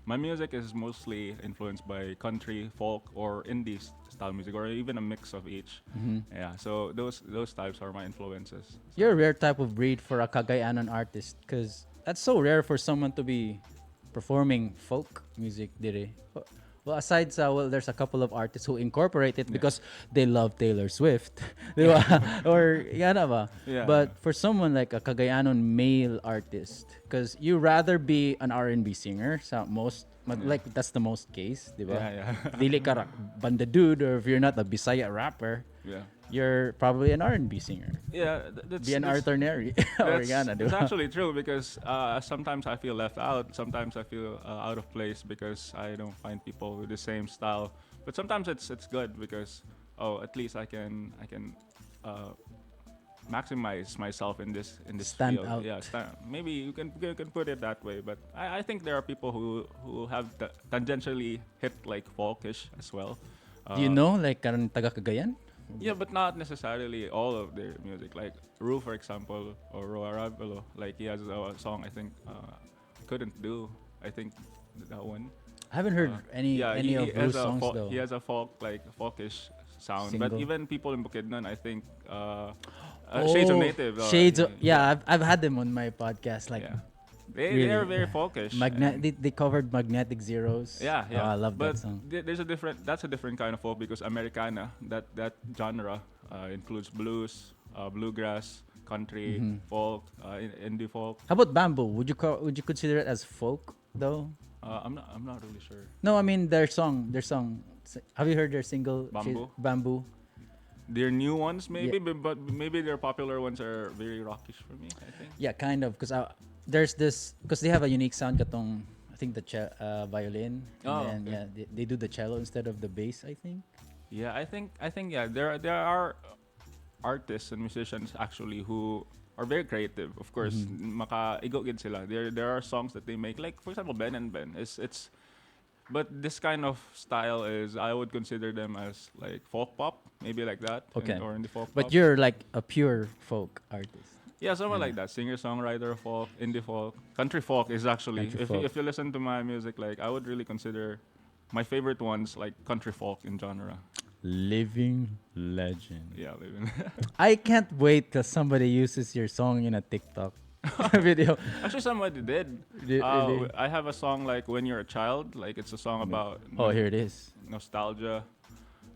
my music is mostly influenced by country, folk, or indie style music, or even a mix of each. Yeah, so those types are my influences. So You're a rare type of breed for a Cagayanan artist because that's so rare for someone to be performing folk music, dire. Well, aside sa, well, there's a couple of artists who incorporate it yeah, because they love Taylor Swift. Di ba? Or, yan na ba? yeah, yeah. But for someone like a Cagayanon male artist, because you rather be an R&B singer, sa most, like that's the most case, di ba? Yeah, yeah. Dili ka banda dude, or if you're not a Bisaya rapper, Yeah. you're probably an R&B singer. Yeah, Be an that's Arthur Neri. Or gana, di it's ba? actually true because sometimes I feel left out. Sometimes I feel out of place because I don't find people with the same style. But sometimes it's good because at least I can uh, maximize myself in this Stand field. out. Yeah, maybe you can put it that way. But I think there are people who have tangentially hit like folkish as well. Do you Uh, know, like, karang taga Cagayan? Yeah, but not necessarily all of their music. Like Ru, for example, or Ro Arabelo, like he has a song I think couldn't do. I think that one. I haven't heard Yeah, any he of has Bruce songs though. he has a folkish sound. But Single. even people in Bukidnon, I think Shades of Native. Shades of, yeah, I've had them on my podcast. Like, Yeah, they really, are very folkish. they covered Magnetic Zeros. Yeah, Oh, yeah. I love but that song. There's a different. That's a different kind of folk because Americana, that genre, includes blues, bluegrass, country, folk, indie folk. How about Bamboo? Would you consider it as folk though? I'm not really sure. No, I mean their song. Have you heard their single Bamboo? Bamboo? Their new ones maybe, Yeah. but maybe their popular ones are very rockish for me. I think. Yeah, kind of. Because there's this, because they have a unique sound. Katong, I think the violin. And Oh, then, okay. yeah, they do the cello instead of the bass, I think. Yeah, I think yeah. There are artists and musicians actually who are very creative. Of course, maka-igo gid sila. There are songs that they make, like for example Ben and Ben. It's but this kind of style is, I would consider them as like folk pop, maybe like that. Okay. Or in the folk But pop. you're like a pure folk artist. Yeah, someone like that. Singer, songwriter, folk, indie folk, country folk is actually. Country If folk. if you listen to my music, like I would really consider my favorite ones like country folk in genre. Living legend. Yeah, living. I can't wait till somebody uses your song in a TikTok video. Actually, somebody did. Really? I have a song like "When You're a Child." Like it's a song about Oh, here it is. nostalgia.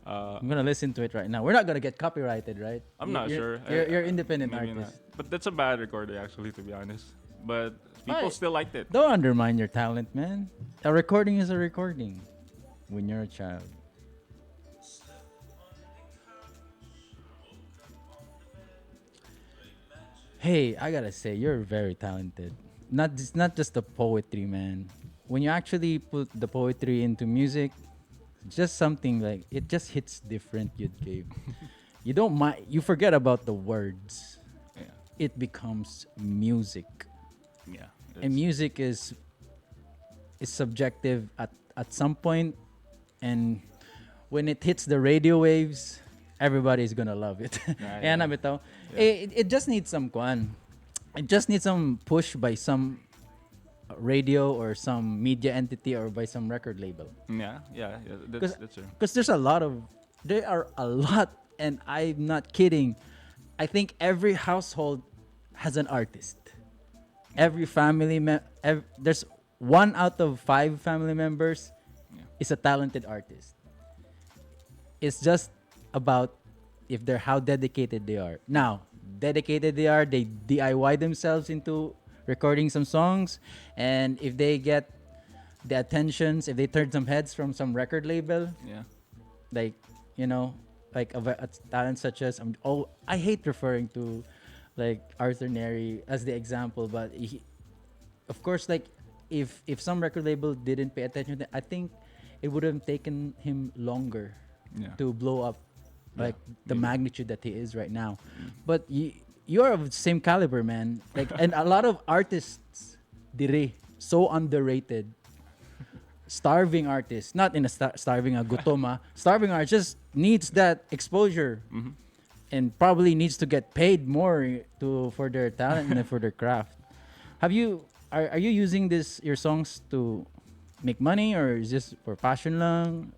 I'm gonna listen to it right now. We're not gonna get copyrighted, right? I'm not sure. You're independent Maybe artist. not. But that's a bad recording, actually, to be honest. But people Why? still liked it. Don't undermine your talent, man. A recording is a recording. When you're a child. Hey, I gotta say, you're very talented. Not just the poetry, man. When you actually put the poetry into music, just something like it just hits different. You gave. You don't mind. You forget about the words. Yeah, It becomes music, yeah. and music is subjective at some point, and when it hits the radio waves, everybody's gonna love it. Yeah, Ayan na yeah. bitaw. Yeah. It just needs some kwan. It just needs some push by some radio or some media entity or by some record label. Yeah. Because That's true. there are a lot, and I'm not kidding. I think every household has an artist. Every there's 1 out of 5 family members Yeah. is a talented artist. It's just about if they're how dedicated they are. Now, dedicated they are, they DIY themselves into recording some songs, and if they get the attentions, if they turn some heads from some record label, Yeah. like like a talent such as I hate referring to like Arthur Neri as the example, but of course, like if some record label didn't pay attention, I think it would have taken him longer Yeah. to blow up like the maybe. magnitude that he is right now. But you're of the same caliber, man. Like, and a lot of artists dire so underrated. Starving artists, not in a starving a gutoma. Starving artist just needs that exposure, and probably needs to get paid more for their talent and for their craft. Are you using your songs to make money or is this for passion lang?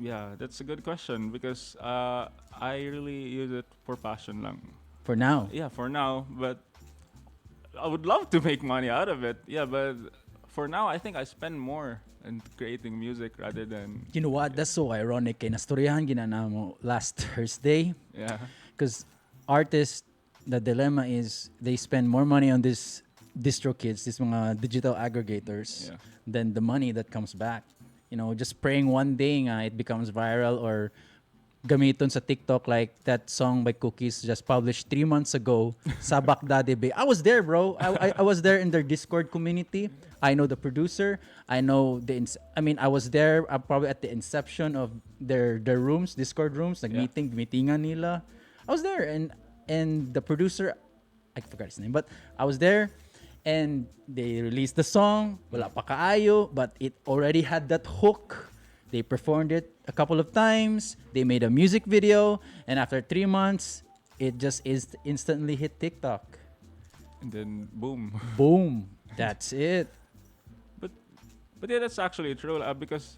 Yeah, that's a good question because I really use it for passion lang. For now. Yeah, for now, but I would love to make money out of it. Yeah, but for now, I think I spend more in creating music rather than You know what? That's so ironic. Kay nastoryahan ginana mo last Thursday. yeah. Because artists, the dilemma is they spend more money on this distro kids, these mga digital aggregators, Yeah. than the money that comes back. You know, just praying one day nga it becomes viral or gamiton sa TikTok like that song by Cookies just published 3 months ago. Sabak Dade Bay. I was there, bro. I was there in their Discord community. I know the producer. I know I was there probably at the inception of their rooms, Discord rooms, like Yeah. meetingan nila. I was there and the producer, I forgot his name, but I was there and they released the song. Wala pa kaayo, but it already had that hook. They performed it a couple of times. They made a music video, and after 3 months, it just instantly hit TikTok. And then boom. Boom. That's it. But yeah, that's actually true because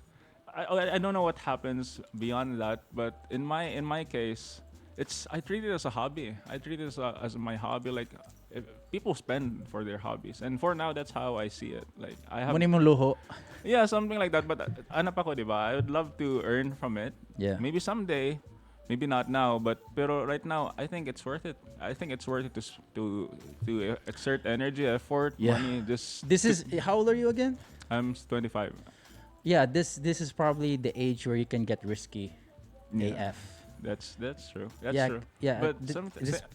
I don't know what happens beyond that. But in my case, I treat it as a hobby. I treat it as my hobby. Like if people spend for their hobbies, and for now, that's how I see it. Like I have Muna mong luho. yeah something like that. But ano pa ko, diba? I would love to earn from it. Yeah. Maybe someday. Maybe not now, pero right now, I think it's worth it. I think it's worth it to exert energy, effort, Yeah. money. Just This is how old are you again? I'm 25. Yeah, this is probably the age where you can get risky. Yeah. AF. That's true. That's yeah, true. yeah. But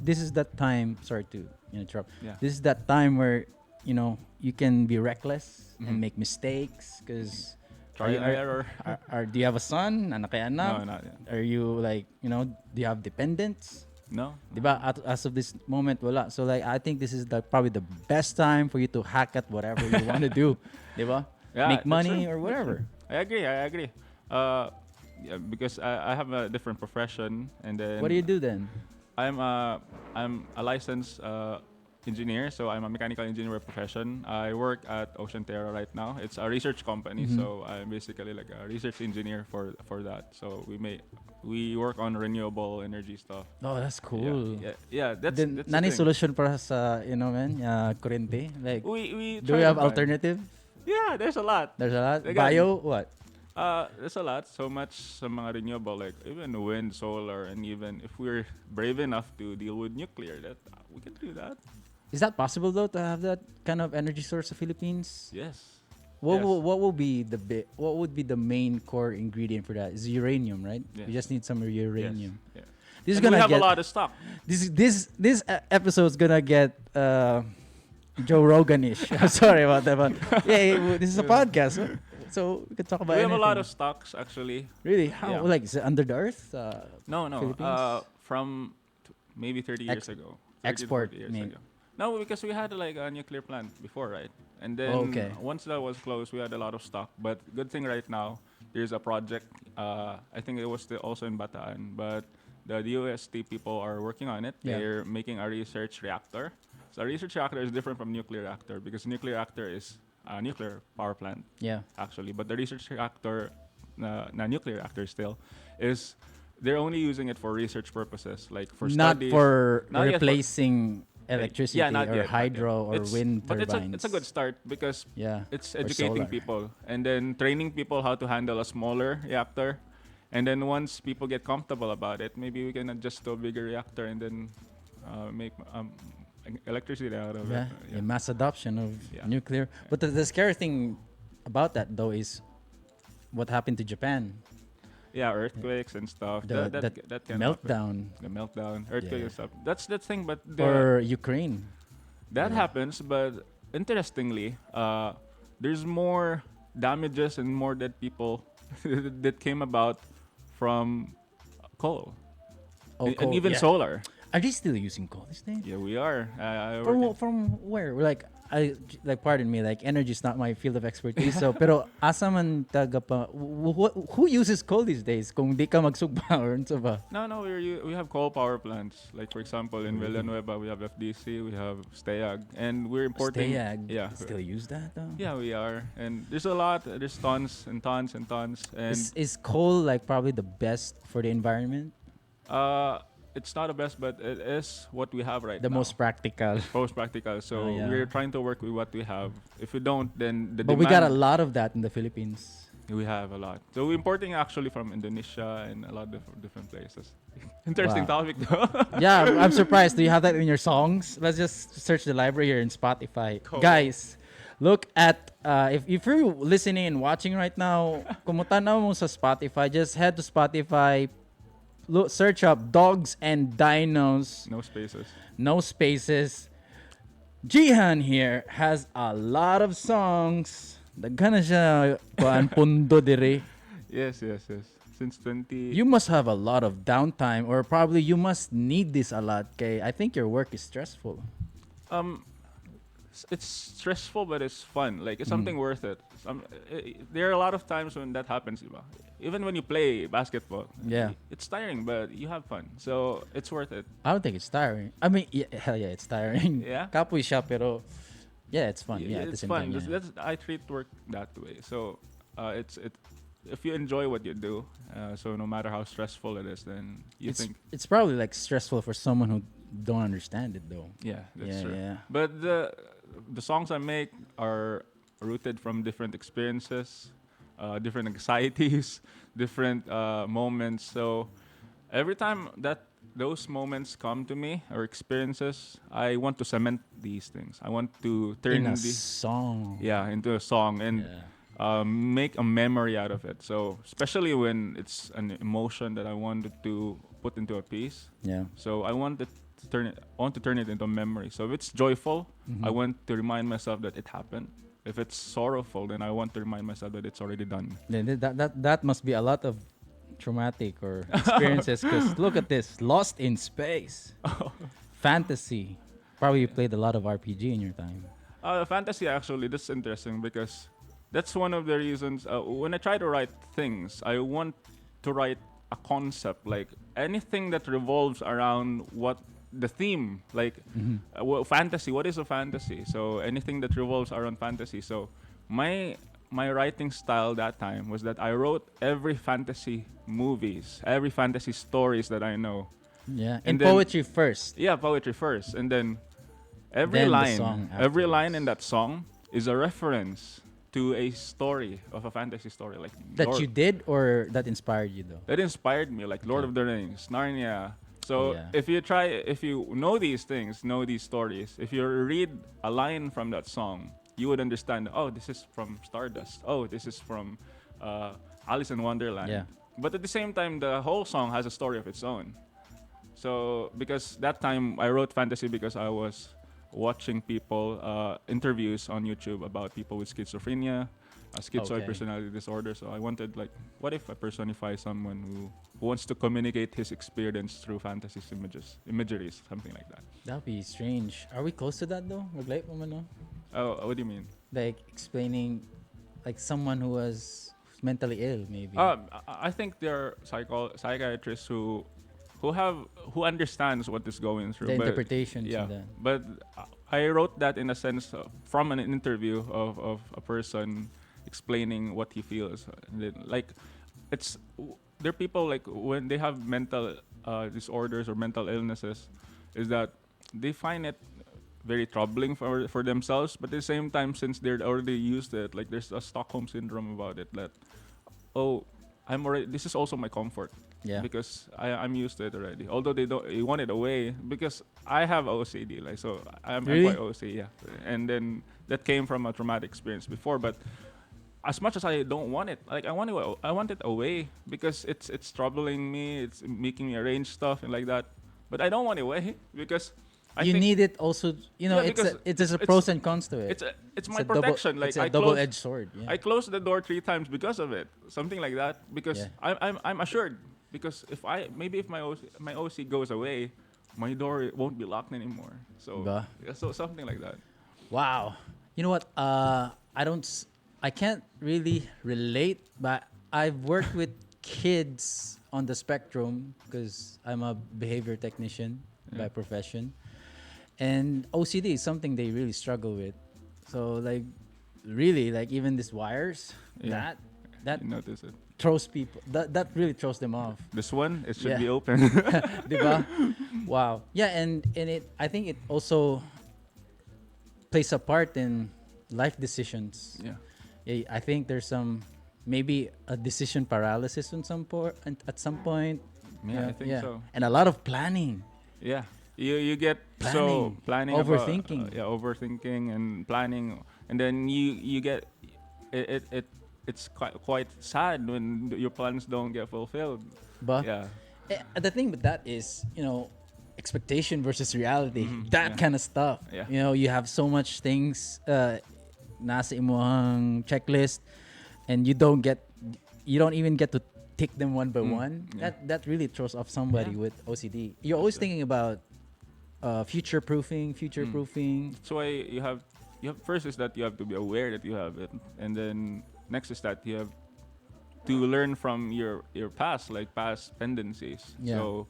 This is that time. Sorry to interrupt. yeah. This is that time where you can be reckless Mhm. and make mistakes because. Try and error. Do you have a son? Anak kay No, anak? not yet. Are you like, do you have dependents? No. Diba? As of this moment, wala. So like, I think this is probably the best time for you to hack at whatever you want to do. Diba? Yeah, Make that's money true. or whatever. I agree. Yeah, because I have a different profession, and then What do you do then? I'm a licensed engineer, so I'm a mechanical engineer by profession. I work at Ocean Terra right now. It's a research company, Mhm. so I'm basically like a research engineer for that. So we work on renewable energy stuff. Oh, that's cool. Yeah. That's Then, the nani thing. solution para sa, man, kurente? Like, We do try we have to find- alternative? Yeah, there's a lot. There's a lot. Again, Bio, what? There's a lot. So much sa mga renewable, like even wind, solar, and even if we're brave enough to deal with nuclear, that we can do that. Is that possible though to have that kind of energy source of Philippines? Yes. What Yes. what would be what would be the main core ingredient for that? Is uranium, right? Yes. You just need some uranium. Yes. Yeah. This is And we gonna have get a lot of stock. this episode's gonna get Joe Roganish. I'm sorry about that, but this is a podcast, so we can talk about We have a lot anything. of stocks actually. Really? How? Yeah. Like, is it under the earth? No. Philippines? From maybe 30 years ago. 30 to export, 40 years maybe. ago. No, because we had like a nuclear plant before, right? And then Okay. once that was closed, we had a lot of stock. But good thing right now, there's a project. I think it was also in Bataan, but the UST people are working on it. Yeah. They're making a research reactor. So a research reactor is different from nuclear reactor because nuclear reactor is a nuclear power plant Yeah. actually, but the research reactor, na nuclear reactor still, is they're only using it for research purposes, like for Not studies. for Not yet for- replacing electricity not or yet, not hydro yet. or wind But turbines. it's a good start because Yeah. it's Or educating solar. people and then training people how to handle a smaller reactor. And then once people get comfortable about it, maybe we can adjust to a bigger reactor and then make electricity out of Yeah, it. a mass adoption of Yeah. nuclear. But the scary thing about that though is what happened to Japan. Yeah, earthquakes and stuff. The that can happen. meltdown. The meltdown, earthquake Yeah. and stuff. That's the thing, but Or Ukraine. that Yeah. happens. But interestingly, there's more damages and more dead people that came about from coal and coal, even yeah. solar. Are they still using coal these days? Yeah, we are. From where? Like, I like pardon me, like energy is not my field of expertise. So pero asa man taga pa who uses coal these days kung di ka magsugba or unsa ba? No, we have coal power plants. Like for example, in Villanueva, we have FDC, we have Stayag, and we're importing. Stayag Yeah, still use that though? yeah, we are, and there's a lot. There's tons and tons and tons, and Is coal like probably the best for the environment? uh, it's not the best, but it is what we have right The now. most practical. Most practical. So Oh, yeah. we're trying to work with what we have. If we don't, then the But demand. we got a lot of that in the Philippines. We have a lot. So we're importing actually from Indonesia and a lot of different places. Interesting Wow. topic though. Yeah, I'm surprised. Do you have that in your songs? Let's just search the library here in Spotify. Cool. Guys, look at if you're listening and watching right now, kumutanaw mo sa Spotify, just head to Spotify, look, search up Dogs and Dinos, No spaces. no spaces. Jihan here has a lot of songs. Daghan na siya kuan pundo dire. Yes. Since 20. You must have a lot of downtime, or probably you must need this a lot. Okay, I think your work is stressful. It's stressful, but it's fun. Like it's something worth it. There are a lot of times when that happens, diba? Even when you play basketball. Yeah. It's tiring, but you have fun, so it's worth it. I don't think it's tiring. I mean, yeah, hell yeah, it's tiring. Yeah? Kapoy siya, pero yeah, it's fun. Yeah, at the it's same fun. time, yeah. I treat work that way. So it's if you enjoy what you do, so no matter how stressful it is, then you it's, think, it's probably like stressful for someone who don't understand it though. yeah, that's Yeah, true. yeah. But the songs I make are rooted from different experiences, different anxieties, different moments. So every time that those moments come to me or experiences, I want to cement these things. I want to turn In a the song. into a song and Yeah. make a memory out of it. So especially when it's an emotion that I wanted to put into a piece. Yeah. So I want to turn it into a memory. So if it's joyful, I want to remind myself that it happened. If it's sorrowful, then I want to remind myself that it's already done. Then that must be a lot of traumatic or experiences. Because look at this, Lost in Space, fantasy. Probably you played a lot of RPG in your time. Fantasy, actually, that's interesting because that's one of the reasons when I try to write things, I want to write a concept, like anything that revolves around what the theme, like fantasy. What is a fantasy? So anything that revolves around fantasy. So my writing style that time was that I wrote every fantasy movies, every fantasy stories that I know. Yeah, And in then- poetry first. Yeah, poetry first, and then every Then the line, song every line afterwards. in that song is a reference to a story of a fantasy story, like That Lord- you did or that inspired you though? that inspired me, like Lord of the Rings, Narnia. So Yeah. if you know these things, know these stories, if you read a line from that song, you would understand. Oh, this is from Stardust. Oh, this is from Alice in Wonderland. Yeah. But at the same time, the whole song has a story of its own. So because that time I wrote fantasy because I was watching people interviews on YouTube about people with schizophrenia, schizoid Okay. personality disorder. So I wanted, like, what if I personify someone who wants to communicate his experience through fantasy imageries, something like that. That'd be strange. Are we close to that though? Maglait mo man, no? Oh, what do you mean? Like explaining, like someone who was mentally ill, maybe. I think there are psychiatrists who understands what is going through. The but- interpretations Yeah, of that. but I wrote that in a sense from an interview of a person explaining what he feels. And then, like, there are people, like, when they have mental disorders or mental illnesses, is that they find it very troubling for themselves, but at the same time, since they're already used to it, like, there's a Stockholm syndrome about it, that, oh, this is also my comfort. Yeah. Because I'm used to it already. Although they want it away, because I have OCD, like, so I'm Really? quite OCD, yeah. And then that came from a traumatic experience before, but as much as I don't want it, like, I want it away because it's troubling me, it's making me arrange stuff and like that. But I don't want it away because I You think need it also. You know, Yeah, because it's a pros and cons to it. it's my a double- protection. Like, it's a I double-edged sword. Yeah. I closed the door 3 times because of it, something like that. Because Yeah. I'm assured. Because if my OC goes away, my door won't be locked anymore. So Ba? yeah, so something like that. Wow. You know what? I can't really relate, but I've worked with kids on the spectrum because I'm a behavior technician Yeah. by profession, and OCD is something they really struggle with. So like, really, like even these wires, Yeah. that You notice it. throws people. That really throws them off. This one, it should Yeah. be open. Diba? Wow. Yeah, and I think it also plays a part in life decisions. Yeah. I think there's some maybe a decision paralysis on at some point. Yeah, I think so. And a lot of planning. Yeah. You get so Planning, planning about overthinking. yeah, overthinking and planning, and then you get it it's quite sad when your plans don't get fulfilled. But Yeah. the thing with that is, expectation versus reality. Mhm, That yeah. kind of stuff. Yeah. You have so much things nasa imong checklist, and you don't even get to tick them one by one. Yeah. That really throws off somebody Yeah. with OCD. You're always thinking about future proofing. So you have first is that you have to be aware that you have it, and then next is that you have to learn from your past, like past tendencies. Yeah. So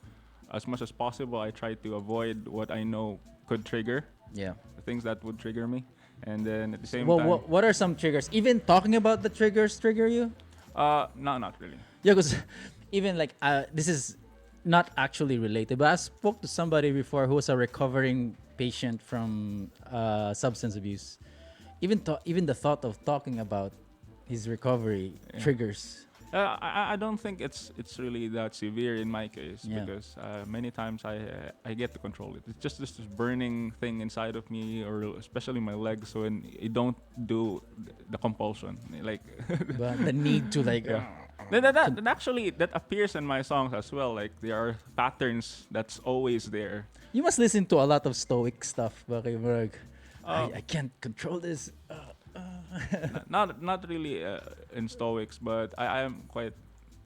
as much as possible, I try to avoid what I know could trigger Yeah. the things that would trigger me, and then at the same Well, time, what are some triggers? Even talking about the triggers trigger you? no, not really. Yeah, because even like this is not actually related, but I spoke to somebody before who was a recovering patient from substance abuse. Even the thought of talking about his recovery Yeah. triggers. I don't think it's really that severe in my case Yeah. because many times I get to control it. It's just this burning thing inside of me, or especially my legs, so when you don't do the compulsion, like But the need to like yeah. That actually that appears in my songs as well. Like there are patterns that's always there. you must listen to a lot of stoic stuff. Bakit, Marag? Oh. I can't control this. Not really in stoics, but I am quite.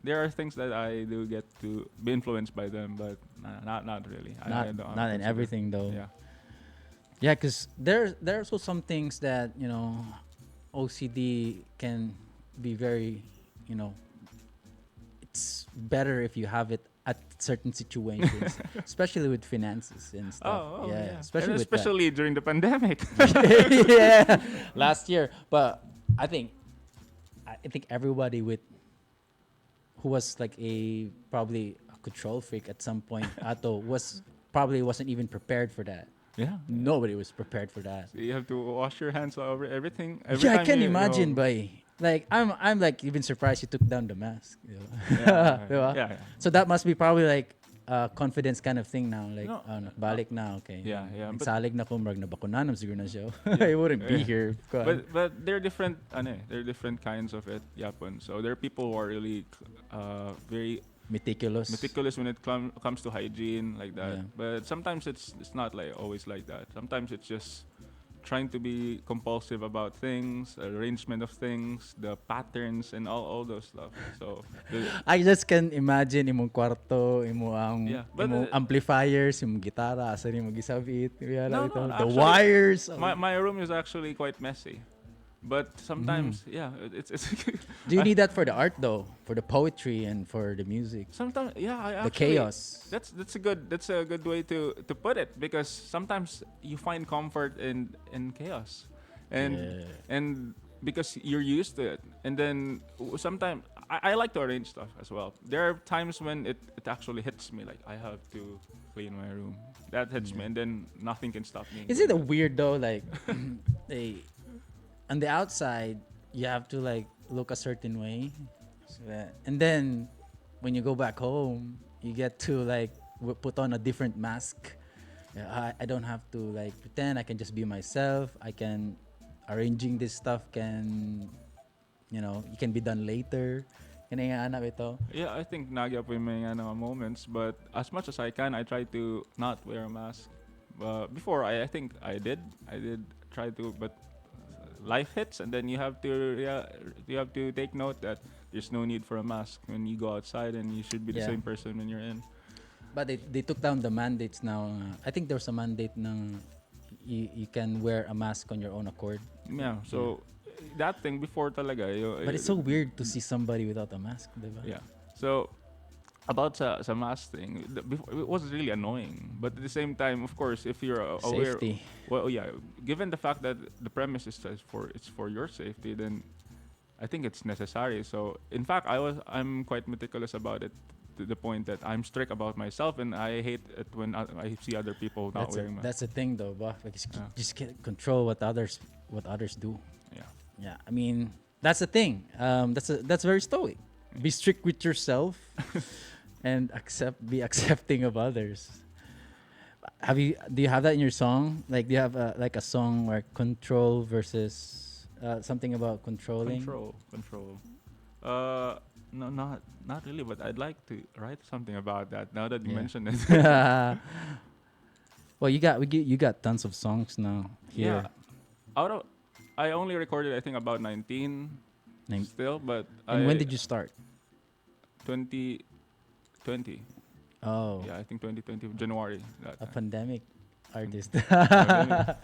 There are things that I do get to be influenced by them, but not really. I Not don't not in consider- everything though. Yeah. Yeah, because there are also some things that OCD can be very, it's better if you have it at certain situations, especially with finances and stuff. Oh, yeah. Especially And with especially during the pandemic. that. Yeah, last year. But I think everybody who was like probably a control freak at some point, Ato probably wasn't even prepared for that. Yeah. Nobody was prepared for that. You have to wash your hands over everything. Yeah, I can imagine, bay. Like I'm like even surprised you took down the mask. Yeah, Diba? yeah. So that must be probably like a confidence kind of thing now. Like, No, balik na, okay. Yeah, yeah, but- Nagsalig na ko, marag nabakunanom siguro na siya. I wouldn't be Yeah. here. But they're different. There are different kinds of it. Yapon. So there are people who are really very Meticulous. when it comes to hygiene, like that. Yeah. But sometimes it's not like always like that. Sometimes it's just trying to be compulsive about things, arrangement of things, the patterns, and all those stuff. So I just can imagine imong kwarto, Yeah, but, imong amplifiers, imong gitara, asa ni mo gisabit, No, the actually, wires. my room is actually quite messy. But sometimes, yeah, it's Do you need that for the art though? For the poetry and for the music? sometimes, yeah, I The actually, chaos. That's a good way to put it, because sometimes you find comfort in chaos, and Yeah. and because you're used to it, and then sometimes I like to arrange stuff as well. There are times when it actually hits me, like I have to clean my room. That hits me, and then nothing can stop me. Is it a weird though? Like, on the outside, you have to like look a certain way, and then when you go back home, you get to like put on a different mask. I don't have to like pretend. I can just be myself. I can arranging this stuff it can be done later. Kinayanap ito. Yeah, I think nagya po yung mga moments, but as much as I can, I try to not wear a mask. Before, I think I did try to, but life hits, and then you have to take note that there's no need for a mask when you go outside, and you should be the Yeah. same person when you're in. But they took down the mandates now. I think there was a mandate ng you can wear a mask on your own accord. Yeah. So that thing before talaga. But it's so weird to see somebody without a mask, diba? Yeah. So about sa mask thing, it was really annoying. But at the same time, of course, if you're aware, Safety. well, yeah, given the fact that the premise is for it's for your safety, then I think it's necessary. So in fact, I'm quite meticulous about it to the point that I'm strict about myself, and I hate it when I see other people not wearing masks. That's the thing though, bah. Like Yeah. just can't control what others do. Yeah. Yeah, I mean that's the thing. That's very stoic. Be strict with yourself, and be accepting of others. Do you have that in your song? Like, do you have like a song where control versus something about controlling? Control. No, not really. But I'd like to write something about that now that you Yeah. mentioned it. Well, you got tons of songs now here. Yeah. I only recorded I think about 19 Name- still, but And when did you start? 2020. Oh, Yeah, I think 2020 January. That a time. pandemic artist.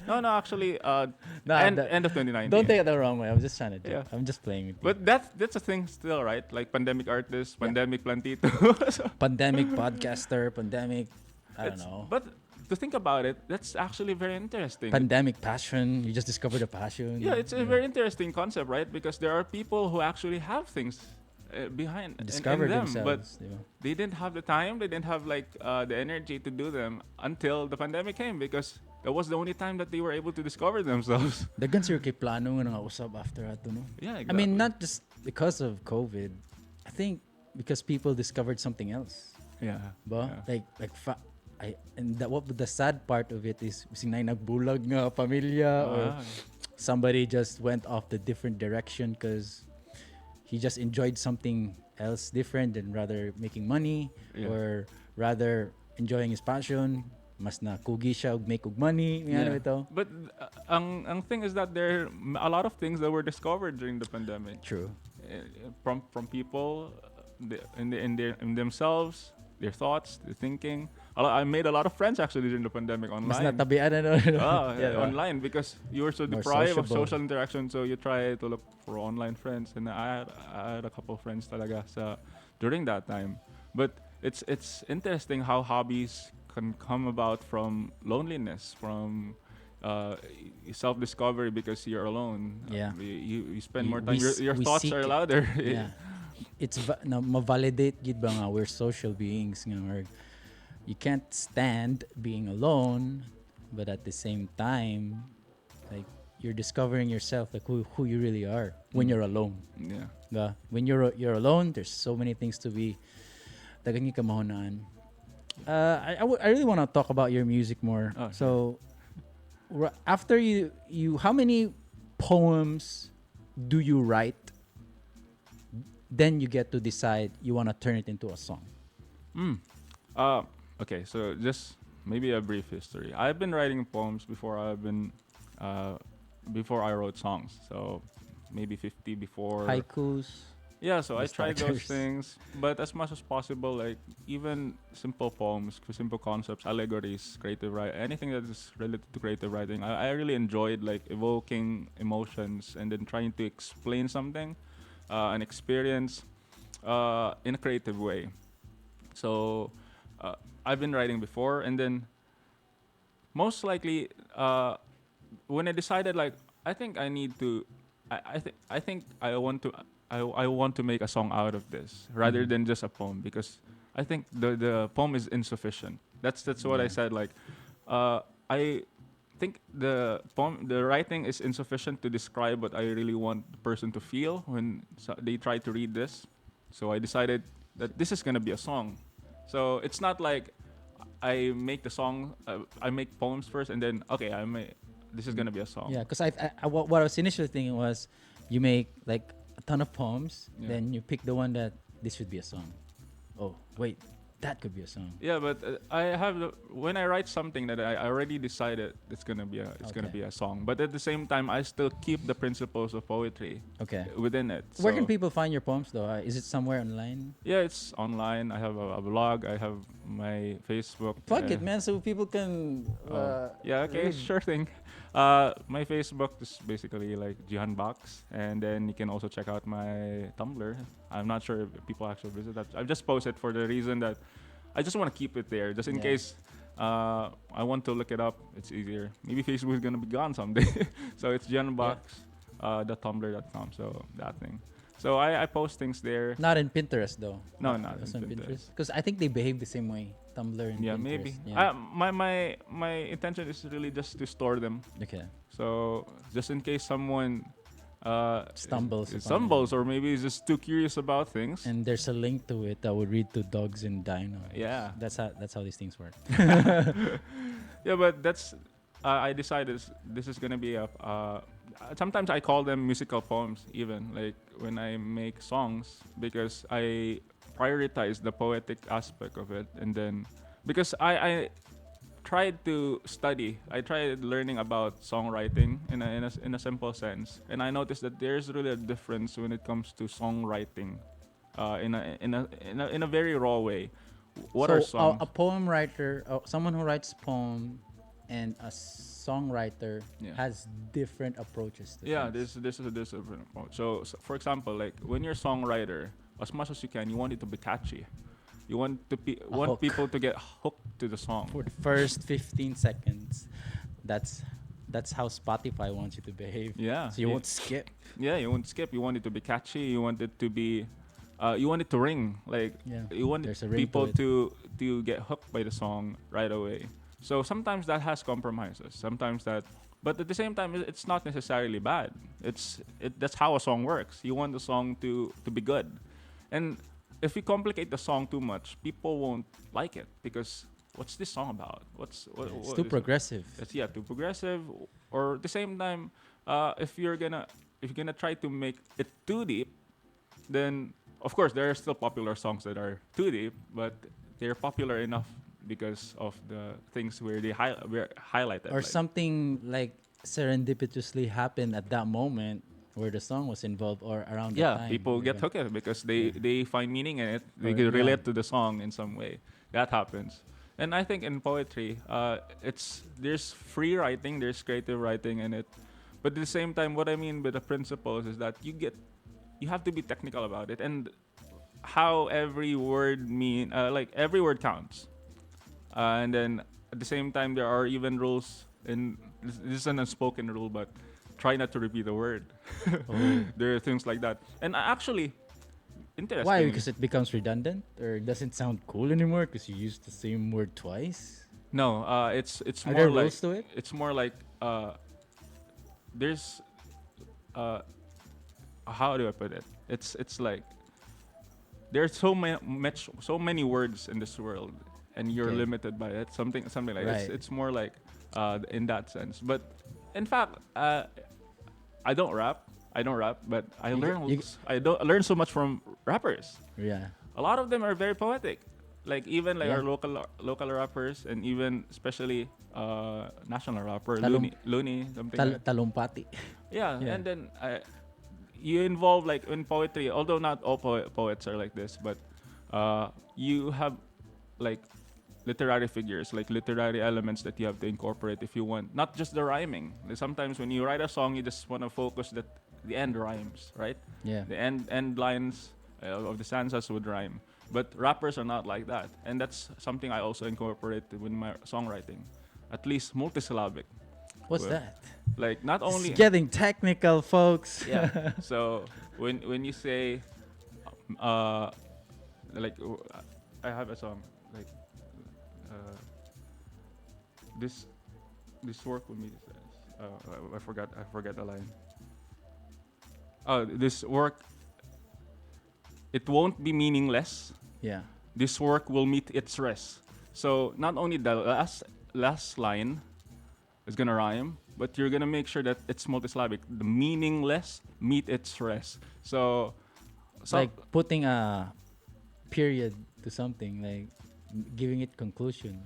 No, actually, Nah, end of 2019. don't take it the wrong way. I'm just trying to joke. Yeah. I'm just playing with you. But that's a thing still, right? Like pandemic artist, pandemic plantito. So Pandemic podcaster, pandemic, I don't it's- know. But to think about it, that's actually very interesting. Pandemic passion. You just discovered a passion. Yeah, it's a very interesting concept, right? Because there are people who actually have things behind in discovered them, but themselves. Diba? they didn't have the time, they didn't have like the energy to do them until the pandemic came, because that was the only time that they were able to discover themselves. Dagan sir kay plano nga usab after ato no. Yeah, I mean, not just because of COVID. I think because people discovered something else. Yeah. Ba? Yeah. And what the sad part of it is sinay nagbulag nga pamilya, or Ah, somebody just went off the different direction because he just enjoyed something else different than rather making money, Yeah. or rather enjoying his passion. Mas na kugi siya og make og money. Nga ano ito. But ang thing is that there are a lot of things that were discovered during the pandemic True. from people in themselves, their thoughts, their thinking. I made a lot of friends actually during the pandemic Mas online. natabian ano. Yeah. Online, because you were so More deprived of sociable. social interaction, so you try to look for online friends, and I had a couple of friends talaga during that time. But it's interesting how hobbies can come about from loneliness, from self-discovery, because you're alone. Yeah. You spend more We time. s- Your we thoughts seek are it. louder. Yeah. It's ma-validate gid ba nga we're social beings nga, or you can't stand being alone, but at the same time, like, you're discovering yourself, like who you really are when you're alone. Yeah. When you're alone, there's so many things to be dagan yung kamahunaan. I really want to talk about your music more. Oh, So after you how many poems do you write? Then you get to decide you want to turn it into a song. Okay, so just maybe a brief history. I've been writing poems before before I wrote songs. So maybe 50 before. Haikus. Yeah, so I the tried those starters. things, but as much as possible, like even simple poems, simple concepts, allegories, creative writing, anything that is related to creative writing. I really enjoyed like evoking emotions and then trying to explain something, an experience, in a creative way. So I've been writing before, and then most likely when I decided, like, I think I need to, I think I want to. I want to make a song out of this rather than just a poem, because I think the poem is insufficient. That's what I Yeah. said. Like, I think the writing is insufficient to describe what I really want the person to feel when they try to read this. So I decided that this is gonna be a song. So it's not like I make the song. I make poems first, and then okay, this is gonna be a song. Yeah, because what I was initially thinking was you make like a ton of poems, Yeah. then you pick the one that this should be a song. Oh wait, That could be a song. Yeah, but I have when I write something that I already decided it's gonna Okay. be a song. But at the same time, I still keep the principles of poetry Okay. within it. Where can So people find your poems though? Is it somewhere online? yeah, it's online. I have a blog. I have my Facebook. Plug it, man, so people can Yeah, okay, read. sure thing. My Facebook is basically like Jihan Box, and then you can also check out my Tumblr. I'm not sure if people actually visit that. I've just posted for the reason that I just want to keep it there, just in Yeah. case I want to look it up. It's easier. Maybe Facebook is gonna be gone someday, so it's jihanbox. .tumblr.com. So that thing. So I post things there. Not in Pinterest though. No, not That's in on Pinterest. Because I think they behave the same way. Tumblr and Yeah, Pinterest. maybe. Yeah. My intention is really just to store them. Okay. So just in case someone Stumbles upon stumbles, or maybe is just too curious about things. And there's a link to it that would read to dogs and dinos. Yeah. That's how these things work. Yeah, but that's I decided this is gonna be a. Sometimes I call them musical poems, even like when I make songs, because I prioritize the poetic aspect of it, and then because I tried to study. I tried learning about songwriting in a simple sense, and I noticed that there's really a difference when it comes to songwriting, in a very raw way. What so are songs? a poem writer, someone who writes poem, and a songwriter Yeah. has different approaches to Yeah, things. this is a different approach. So for example, like when you're a songwriter, as much as you can, you want it to be catchy. You want hook. people to get hooked to the song. For the first 15 seconds. That's how Spotify wants you to behave. Yeah. So you won't skip. Yeah, you won't skip. You want it to be catchy. You want it to be, you want it to ring. Like Yeah. you want There's a ring people to to get hooked by the song right away. So sometimes that has compromises. Sometimes that, but at the same time, it's not necessarily bad. That's how a song works. You want the song to be good, and if you complicate the song too much, people won't like it because what's this song about? It's what too is it? progressive. It's too progressive. Or at the same time, if you're gonna try to make it too deep, then of course there are still popular songs that are too deep, but they're popular enough because of the things where they were highlighted. Or like- something like serendipitously happened at that moment where the song was involved or around that time. people get Yeah. hooked at it because they find meaning in it. They Or- can yeah. relate to the song in some way. That happens. And I think in poetry, there's free writing, there's creative writing in it. But at the same time, what I mean by the principles is that you have to be technical about it, and how every word like every word counts. And then at the same time, there are even rules. And this is an unspoken rule, but try not to repeat a word. Oh. There are things like that. And actually, interesting. Why? Because it becomes redundant or doesn't sound cool anymore because you use the same word twice? No, it's Are more there like rules to it? it's more like there's how do I put it? It's like there's so many words in this world, and you're Okay. limited by it. Something like Right. it's more like in that sense. But in fact, I don't rap. But I learn so much from rappers. Yeah. A lot of them are very poetic. Like even like Yeah. our local rappers, and even especially national rapper Talum- Looney something. Like. Talumpati. Yeah, Yeah. and then you involve like in poetry. Although not all poets are like this, but you have like literary figures, like literary elements that you have to incorporate if you want. Not just the rhyming. Like, sometimes when you write a song, you just want to focus that the end rhymes, right? Yeah. The end lines of the stanzas would rhyme. But rappers are not like that, and that's something I also incorporate with my songwriting. At least multisyllabic. What's Well, that? Like not only It's getting technical, folks. yeah. So when you say like I have a song like this work with me says I forgot the line. Oh, this work, it won't be meaningless. Yeah. This work will meet its rest. So not only the last line is gonna rhyme, but you're gonna make sure that it's multisyllabic. The meaningless meet its rest. So Like putting a period to something. Like giving it conclusion.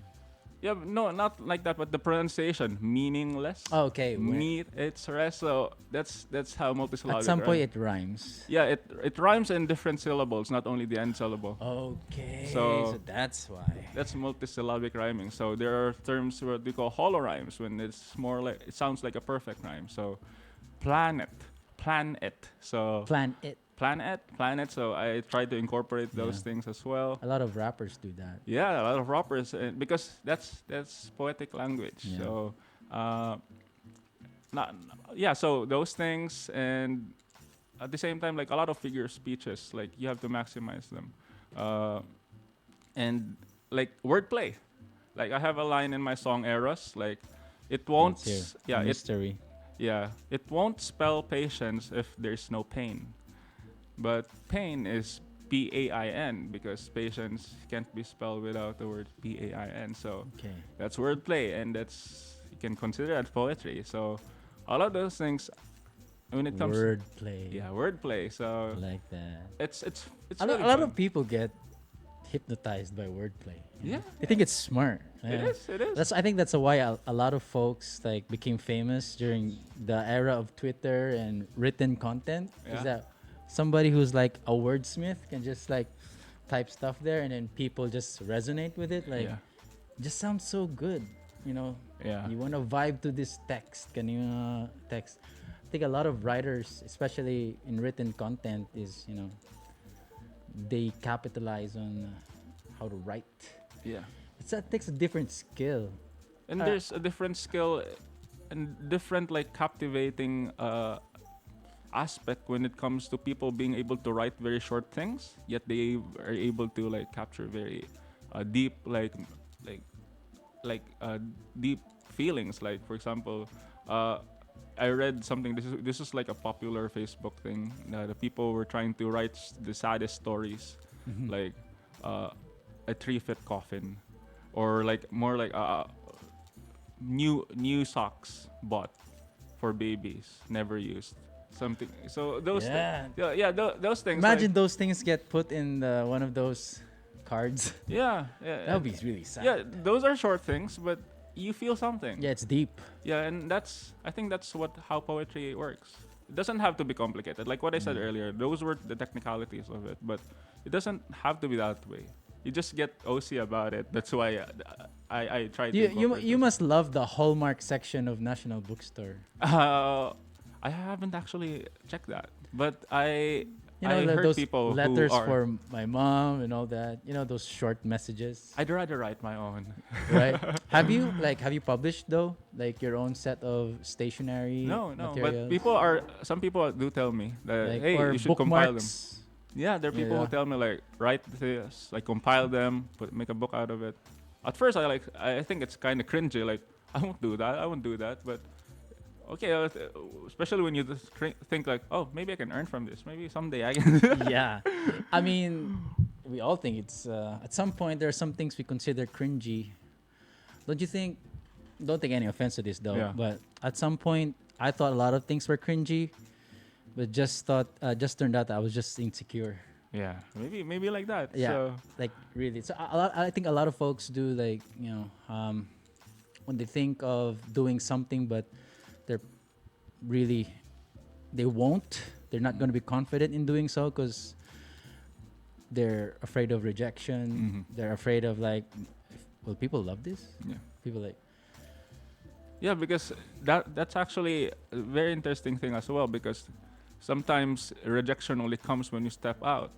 Yeah, no, not like that, but the pronunciation, meaningless. Oh, okay. Meat, it's rest. So that's how multisyllabic. At some point, rhyme. it rhymes. Yeah, it rhymes in different syllables, not only the end syllable. Okay. So- So that's why. That's multisyllabic rhyming. So there are terms what we call hollow rhymes when it's more like it sounds like a perfect rhyme. So planet, plan it. So Plan it. planet. So I try to incorporate those Yeah. things as well. A lot of rappers do that. Yeah, a lot of rappers because that's poetic language. Yeah. So, not yeah. So those things, and at the same time, like a lot of figure speeches, like you have to maximize them, and like wordplay. Like I have a line in my song Eros, like it won't. It's here. Yeah, it Mystery. it won't spell patience if there's no pain, but pain is PAIN because patience can't be spelled without the word PAIN. So Okay. that's wordplay, and that's you can consider that poetry. So all of those things, when it comes, Wordplay. yeah, wordplay. I So like that. it's A really lot fun. of people get hypnotized by wordplay. you know? Yeah, I think it's smart. it Yeah. is. It is. That's I think that's why a lot of folks like became famous during the era of Twitter and written content. Yeah. Is that somebody who's like a wordsmith can just like type stuff there and then people just resonate with it. Like yeah, just sounds so good. You know, yeah, you want to vibe to this text. Can you text? I think a lot of writers, especially in written content, is they capitalize on how to write. yeah. That takes a different skill. And Uh, there's a different skill and different like captivating aspect when it comes to people being able to write very short things, yet they are able to like capture very deep like deep feelings. Like for example, I read something. This is like a popular Facebook thing. The people were trying to write the saddest stories, Mhm. like a 3-foot coffin, or like more like new socks bought for babies, never used. Something. So those. Yeah. Those things. Imagine those things get put in one of those cards. Like, yeah. That would be really sad. Yeah, those are short things, but you feel something. Yeah, it's deep. Yeah, and I think that's how poetry works. It doesn't have to be complicated. Like what I said earlier, those were the technicalities of it, but it doesn't have to be that way. You just get OC about it. That's why I try to. You must love the Hallmark section of National Bookstore. I haven't actually checked that, but I You know, I heard those people letters who are. for my mom and all that. You know, those short messages. I'd rather write my own. Right? Have you published though, like your own set of stationery? No, materials? but some people do tell me that like, hey, or you should compile them. bookmarks. Yeah, there are people who Yeah. tell me like write this, like compile them, make a book out of it. At first, I think it's kind of cringy. Like I won't do that. But okay, especially when you just think like, oh, maybe I can earn from this. Maybe someday I can. Yeah, I mean, we all think it's at some point there are some things we consider cringy. Don't you think? Don't take any offense to this though, Yeah. but at some point I thought a lot of things were cringy, but just turned out that I was just insecure. Yeah, maybe like that. Yeah. So, Like really, so I think a lot of folks do like when they think of doing something, but they're really they won't. They're not going to be confident in doing so because they're afraid of rejection. Mhm. They're afraid of like, will people love this? yeah. People like, Yeah, because that's actually a very interesting thing as well. Because sometimes rejection only comes when you step out.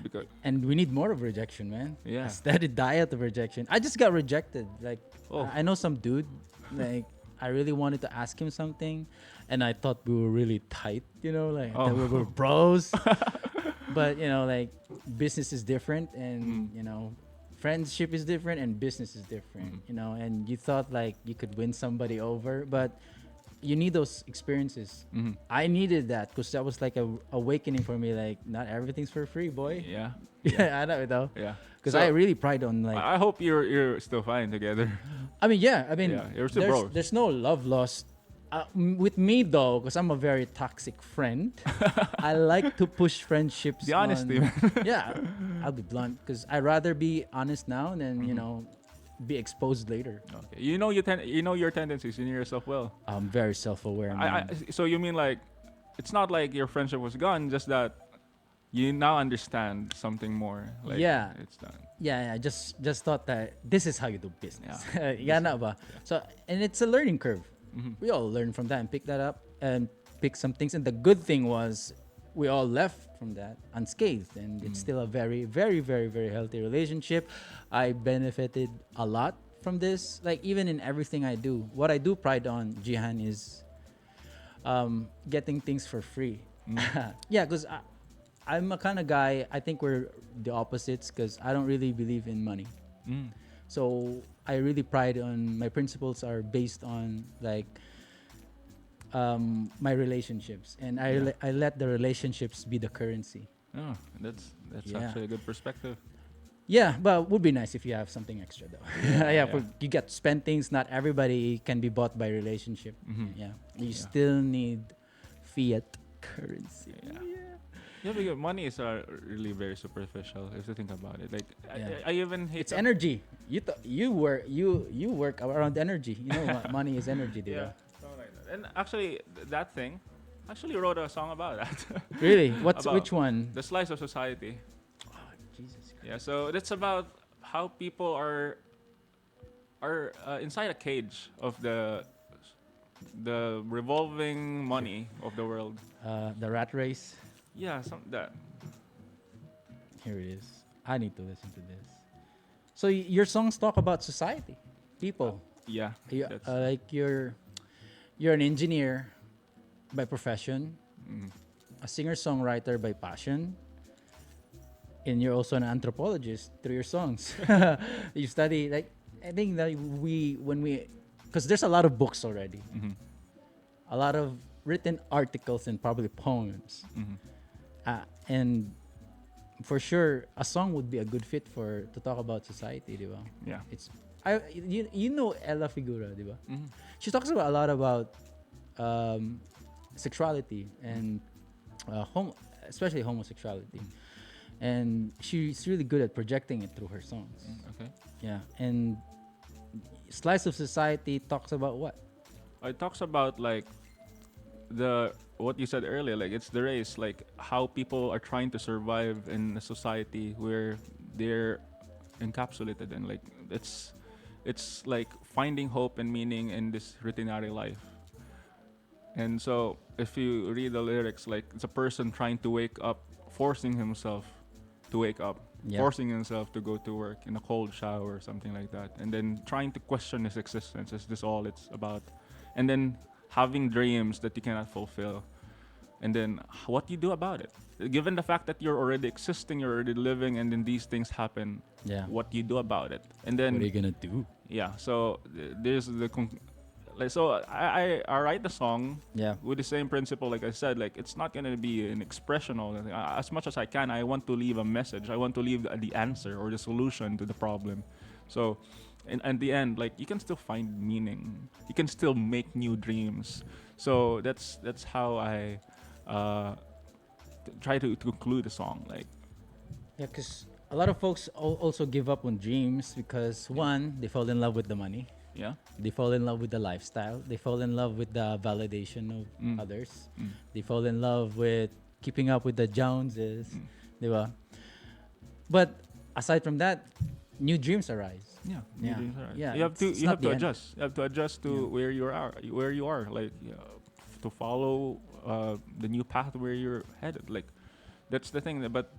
Because and we need more of rejection, man. Yeah. A steady diet of rejection. I just got rejected. Like, Oh. I know some dude. Like, I really wanted to ask him something, and I thought we were really tight. Like that we were bros. But like business is different, and friendship is different, and business is different. And you thought like you could win somebody over, but you need those experiences. Mhm. I needed that because that was like a awakening for me. Like, not everything's for free, boy. yeah, Yeah, I know though. yeah. Because So, I really pride on like. I hope you're still fine together. I mean, yeah. I mean, Yeah, you're still bros. there's no love lost. With me though, because I'm a very toxic friend. I like to push friendships. The honesty, on- man. Yeah, I'll be blunt because I'd rather be honest now than be exposed later. Okay. You know your tendencies. You know yourself well. I'm very self-aware, man. So you mean like, it's not like your friendship was gone, just that you now understand something more. Like, Yeah. it's done. Yeah, just thought that this is how you do business. Yeah. Yeah, ba? So, and it's a learning curve. Mhm. We all learn from that and pick that up and pick some things. And the good thing was, we all left from that unscathed, and it's still a very, very, very, very healthy relationship. I benefited a lot from this. Like, even in everything I do, what I do pride on, Jihan, is getting things for free. Yeah, because I'm a kind of guy. I think we're the opposites because I don't really believe in money. Mm. So I really pride on my principles are based on like my relationships, and I let the relationships be the currency. Oh, that's Yeah. actually a good perspective. Yeah, but it would be nice if you have something extra though. Yeah. You get to spend things. Not everybody can be bought by relationship. Mhm. Yeah, you Yeah. still need fiat currency. Yeah. Yeah, because money is really very superficial if you think about it. Like, Yeah. I even hate. It's energy. You work around energy. You know, money is energy, Yeah, diba? something like that. And actually, that thing, actually wrote a song about that. Really? About Which one? The Slice of Society. Oh, Jesus. Yeah, so that's about how people are inside a cage of the revolving money of the world. The rat race. Yeah, some that. Here it is. I need to listen to this. So your songs talk about society, people. Yeah, that's Like you're an engineer by profession, a singer-songwriter by passion, and you're also an anthropologist through your songs. You study like I think that because there's a lot of books already, a lot of written articles and probably poems, and for sure a song would be a good fit to talk about society, di ba? yeah. It's you know Ella Figura, di ba? Mhm. She talks about a lot about sexuality and especially homosexuality, and she's really good at projecting it through her songs. Okay. Yeah, and Slice of Society talks about what? It talks about like what you said earlier, like it's the race, like how people are trying to survive in a society where they're encapsulated, and like it's like finding hope and meaning in this routinary life. And so if you read the lyrics, like it's a person trying to wake up, forcing himself to wake up, Yeah. forcing himself to go to work in a cold shower or something like that, and then trying to question his existence. Is this all it's about? And then having dreams that you cannot fulfill. And then what do you do about it? Given the fact that you're already existing, you're already living, and then these things happen, Yeah. what do you do about it? And then What are you gonna do? yeah, so there's like, so I write the song Yeah. with the same principle. Like I said, like it's not gonna be an expressional. As much as I can, I want to leave a message. I want to leave the answer or the solution to the problem. So, in the end, like you can still find meaning. You can still make new dreams. So that's how I try to conclude the song. Like, Yeah, because a lot of folks also give up on dreams because one, they fall in love with the money. yeah, They fall in love with the lifestyle. They fall in love with the validation of others. They fall in love with keeping up with the Joneses. Di ba? But aside from that, new dreams arise. yeah, new Yeah. dreams are- Yeah, You have to it's you not have to the end. adjust. You have to adjust to where you are. Like to follow the new path where you're headed. Like that's the thing. But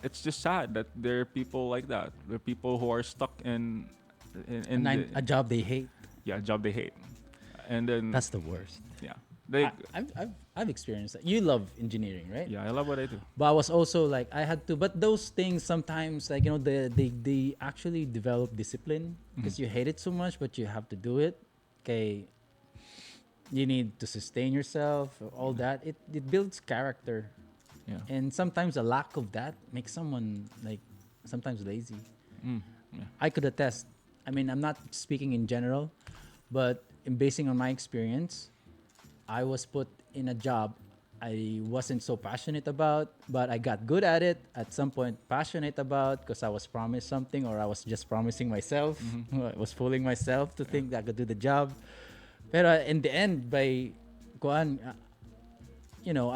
it's just sad that there are people like that. There are people who are stuck in A job they hate. a job they hate, and then That's the worst. yeah, they I've experienced that. You love engineering, right? yeah, I love what I do. But I was also like I had to. But those things sometimes, like they actually develop discipline because you hate it so much, but you have to do it. Okay, you need to sustain yourself. All that it builds character, Yeah. and sometimes a lack of that makes someone like sometimes lazy. Yeah. I could attest. I mean, I'm not speaking in general, but in basing on my experience, I was put in a job I wasn't so passionate about, but I got good at it. At some point, passionate about because I was promised something, or I was just promising myself. I was fooling myself to think that I could do the job. But in the end, by kuan, you know,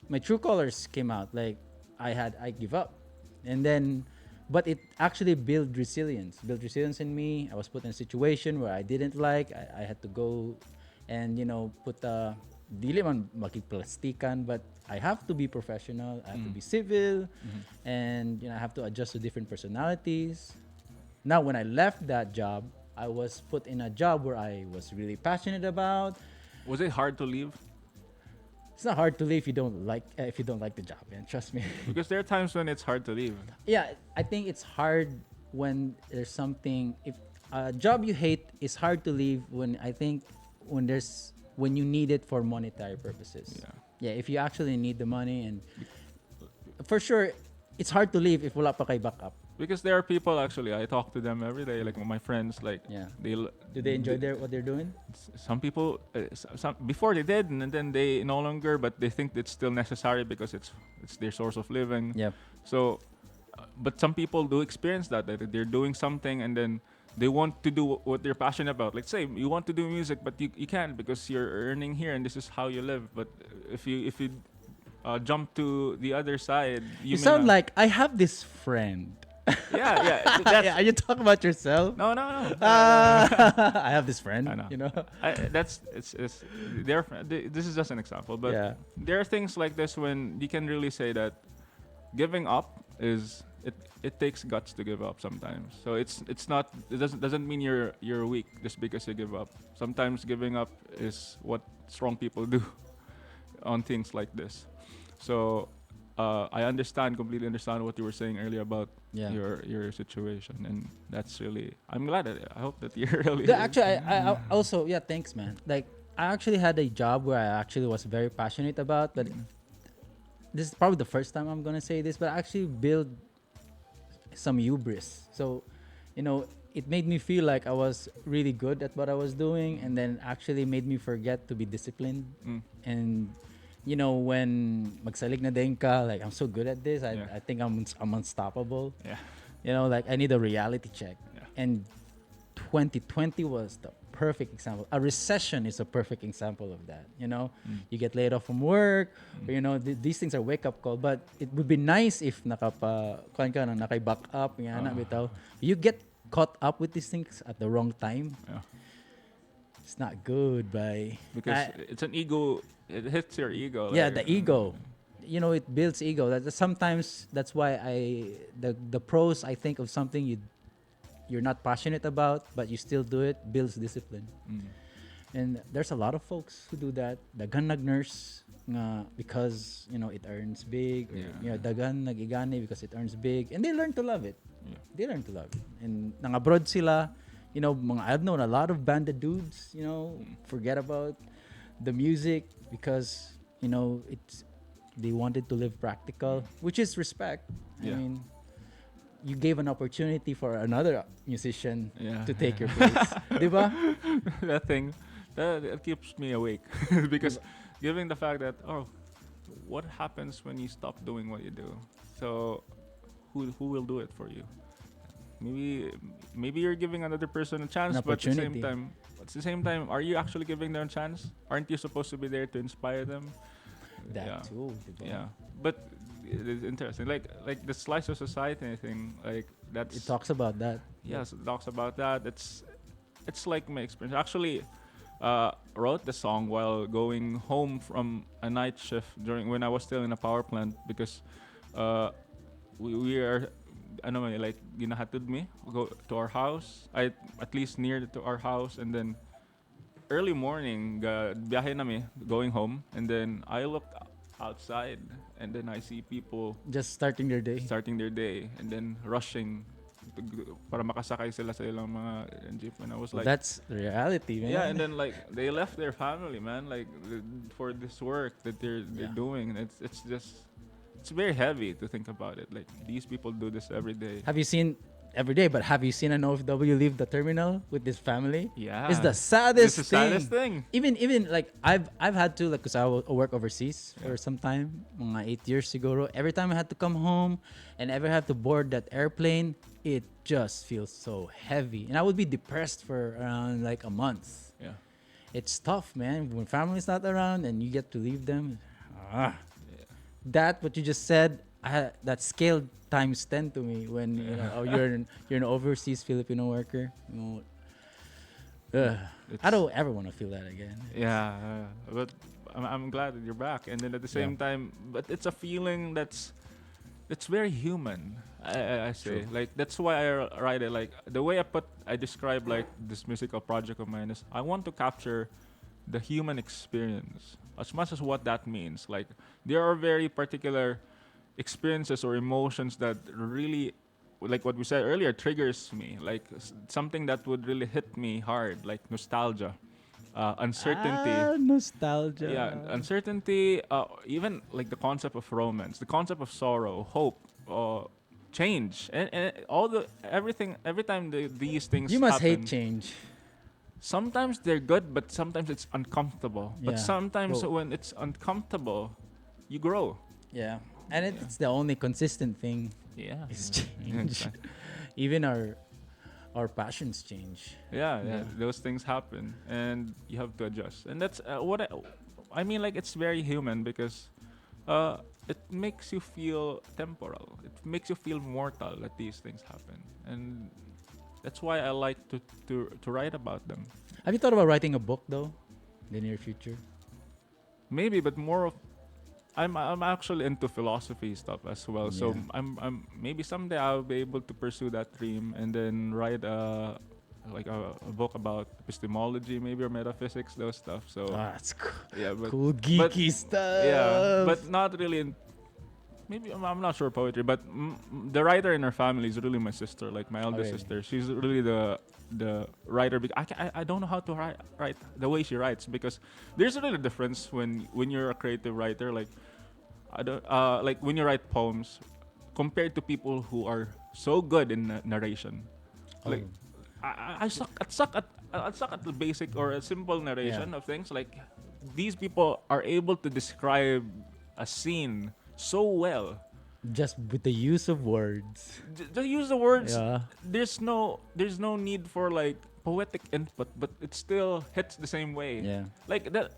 my true colors came out. Like I give up, and then, but it actually built resilience in me. I was put in a situation where I didn't like. I had to go, and put dili man makipplastikan, but I have to be professional. I have to be civil, and I have to adjust to different personalities. Now, when I left that job, I was put in a job where I was really passionate about. Was it hard to leave? It's not hard to leave if you don't like the job, man. Trust me. Because there are times when it's hard to leave. Yeah, I think it's hard when there's something. If a job you hate is hard to leave when I think when you need it for monetary purposes. Yeah. Yeah, if you actually need the money, and for sure, it's hard to leave if wala pa kay backup. Because there are people actually, I talk to them every day, like my friends, like Yeah. they Do they enjoy what they're doing? some people some before they did, and then they no longer, but they think it's still necessary because it's their source of living. Yeah. So but some people do experience that they're doing something and then they want to do what they're passionate about. Like say you want to do music, but you can't because you're earning here and this is how you live. But if you jump to the other side, You may sound not- like I have this friend. yeah. That's, Are you talking about yourself? no. I have this friend. I know. It's this is just an example, but Yeah. there are things like this when you can really say that giving up is it takes guts to give up sometimes. So it doesn't mean you're weak just because you give up. Sometimes giving up is what strong people do on things like this. So I completely understand what you were saying earlier about Yeah. your situation, and that's really. I'm glad I hope that you're really. Actually, I also thanks, man. Like I actually had a job where I actually was very passionate about, but this is probably the first time I'm gonna say this, but I actually build some hubris. So, it made me feel like I was really good at what I was doing, and then actually made me forget to be disciplined. And when magsalig na din ka, like I'm so good at this, Yeah. I think I'm unstoppable. Yeah. Like I need a reality check. Yeah. And 2020 was the perfect example. A recession is a perfect example of that. You get laid off from work, or, these things are wake up call. But it would be nice if naka-back up, bitaw. You get caught up with these things at the wrong time. Yeah. It's not good, by Because it's an ego. It hits your ego. yeah, like, the ego. It builds ego. Sometimes that's why the pros I think of something you're not passionate about, but you still do it, builds discipline. And there's a lot of folks who do that. Dagan nag-nurse nga because it earns big. Or, dagan nag-igani because it earns big, and they learn to love it. Yeah. They learn to love it. And nang abroad sila, I've known a lot of banded dudes. Forget about the music because they wanted to live practical, which is respect. Yeah. I mean, you gave an opportunity for another musician Yeah. to take your place. Diba? That thing that keeps me awake because given the fact that what happens when you stop doing what you do? So who will do it for you? Maybe you're giving another person a chance, An but at opportunity. the same time, are you actually giving them a chance? Aren't you supposed to be there to inspire them? That Yeah. too. Diba? Yeah, but it's interesting. Like the slice of society thing. Like that's It talks about that. Yes, it talks about that. It's like my experience. Actually, wrote the song while going home from a night shift when I was still in a power plant because we are like ginahatid me go to our house. At least near to our house, and then early morning biyahe nami going home, and then I looked outside and then I see people Just starting their day. starting their day and then rushing para makasakay sila sa ilang mga jeep, and I was like That's reality, man. yeah, and then like they left their family, man, like for this work that they're Yeah. doing, and it's very heavy to think about it. Like these people do this every day. Have you seen every day. But have you seen an OFW leave the terminal with this family? Yeah. It's the It's saddest the thing. saddest thing. Even like I've had to, like, cause I work overseas for some time, mga 8 years siguro. Every time I had to come home and ever have to board that airplane, it just feels so heavy, and I would be depressed for around like a month. Yeah. It's tough, man. When family's not around and you get to leave them. Ah, Yeah. that what you just said, that scaled times 10 to me when oh, you're an overseas Filipino worker. Ugh. I It's don't ever want to feel that again. yeah, but I'm glad that you're back. And then at the same time, but it's a feeling that's very human. I say, True. like, that's why write it. Like, the way I describe like this musical project of mine is I want to capture the human experience as much as what that means. Like, there are very particular experiences or emotions that really, like what we said earlier, triggers me. Like, something that would really hit me hard, like nostalgia, uncertainty. Ah, nostalgia. Yeah, uncertainty, even like the concept of romance, the concept of sorrow, hope, change, and all the everything. Every time these things You must happen, hate change. sometimes they're good, but sometimes it's uncomfortable. But Yeah. sometimes Well, when it's uncomfortable, you grow. yeah. And it's the only consistent thing Yeah. is Yeah, change. exactly. Even our passions change. Yeah, Yeah. those things happen, and you have to adjust. And that's I mean. Like, it's very human because it makes you feel temporal. It makes you feel mortal that these things happen, and that's why I like to write about them. Have you thought about writing a book though, in the near future? Maybe, but more of I'm actually into philosophy stuff as well. So Yeah. I'm maybe someday I'll be able to pursue that dream and then write a book about epistemology, maybe, or metaphysics, those stuff. So Ah, that's cool. yeah, but Cool but geeky stuff. yeah, but not really in. Maybe I'm not sure poetry, but the writer in our family is really my sister, like my eldest really? sister. She's really the writer. I don't know how to write the way she writes, because there's a little difference when you're a creative writer. Like, I don't like when you write poems compared to people who are so good in narration. Like, Oh. I suck at the basic or a simple narration of things. Like, these people are able to describe a scene so well. Just with the use of words. Just use the words. Yeah. There's no need for like poetic input, but it still hits the same way. Yeah. Like that.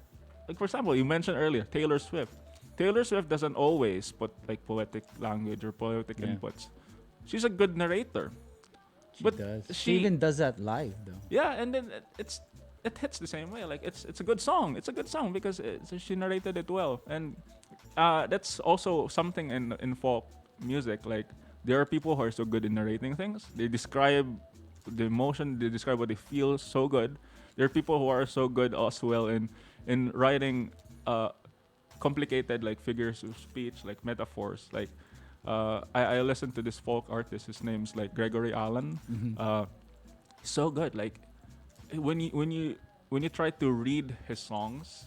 Like, for example, you mentioned earlier Taylor Swift. Taylor Swift doesn't always put like poetic language or poetic Yeah. inputs. She's a good narrator. She But does. She she- even does that live though. Yeah, and then it hits the same way. Like, it's a good song. It's a good song because she narrated it well, and that's also something in folk music. Like, there are people who are so good in narrating things. They describe the emotion. They describe what they feel so good. There are people who are so good as well in writing complicated like figures of speech, like metaphors. Like, I listened to this folk artist. His name's like Gregory Allen. So good. Like, when you try to read his songs,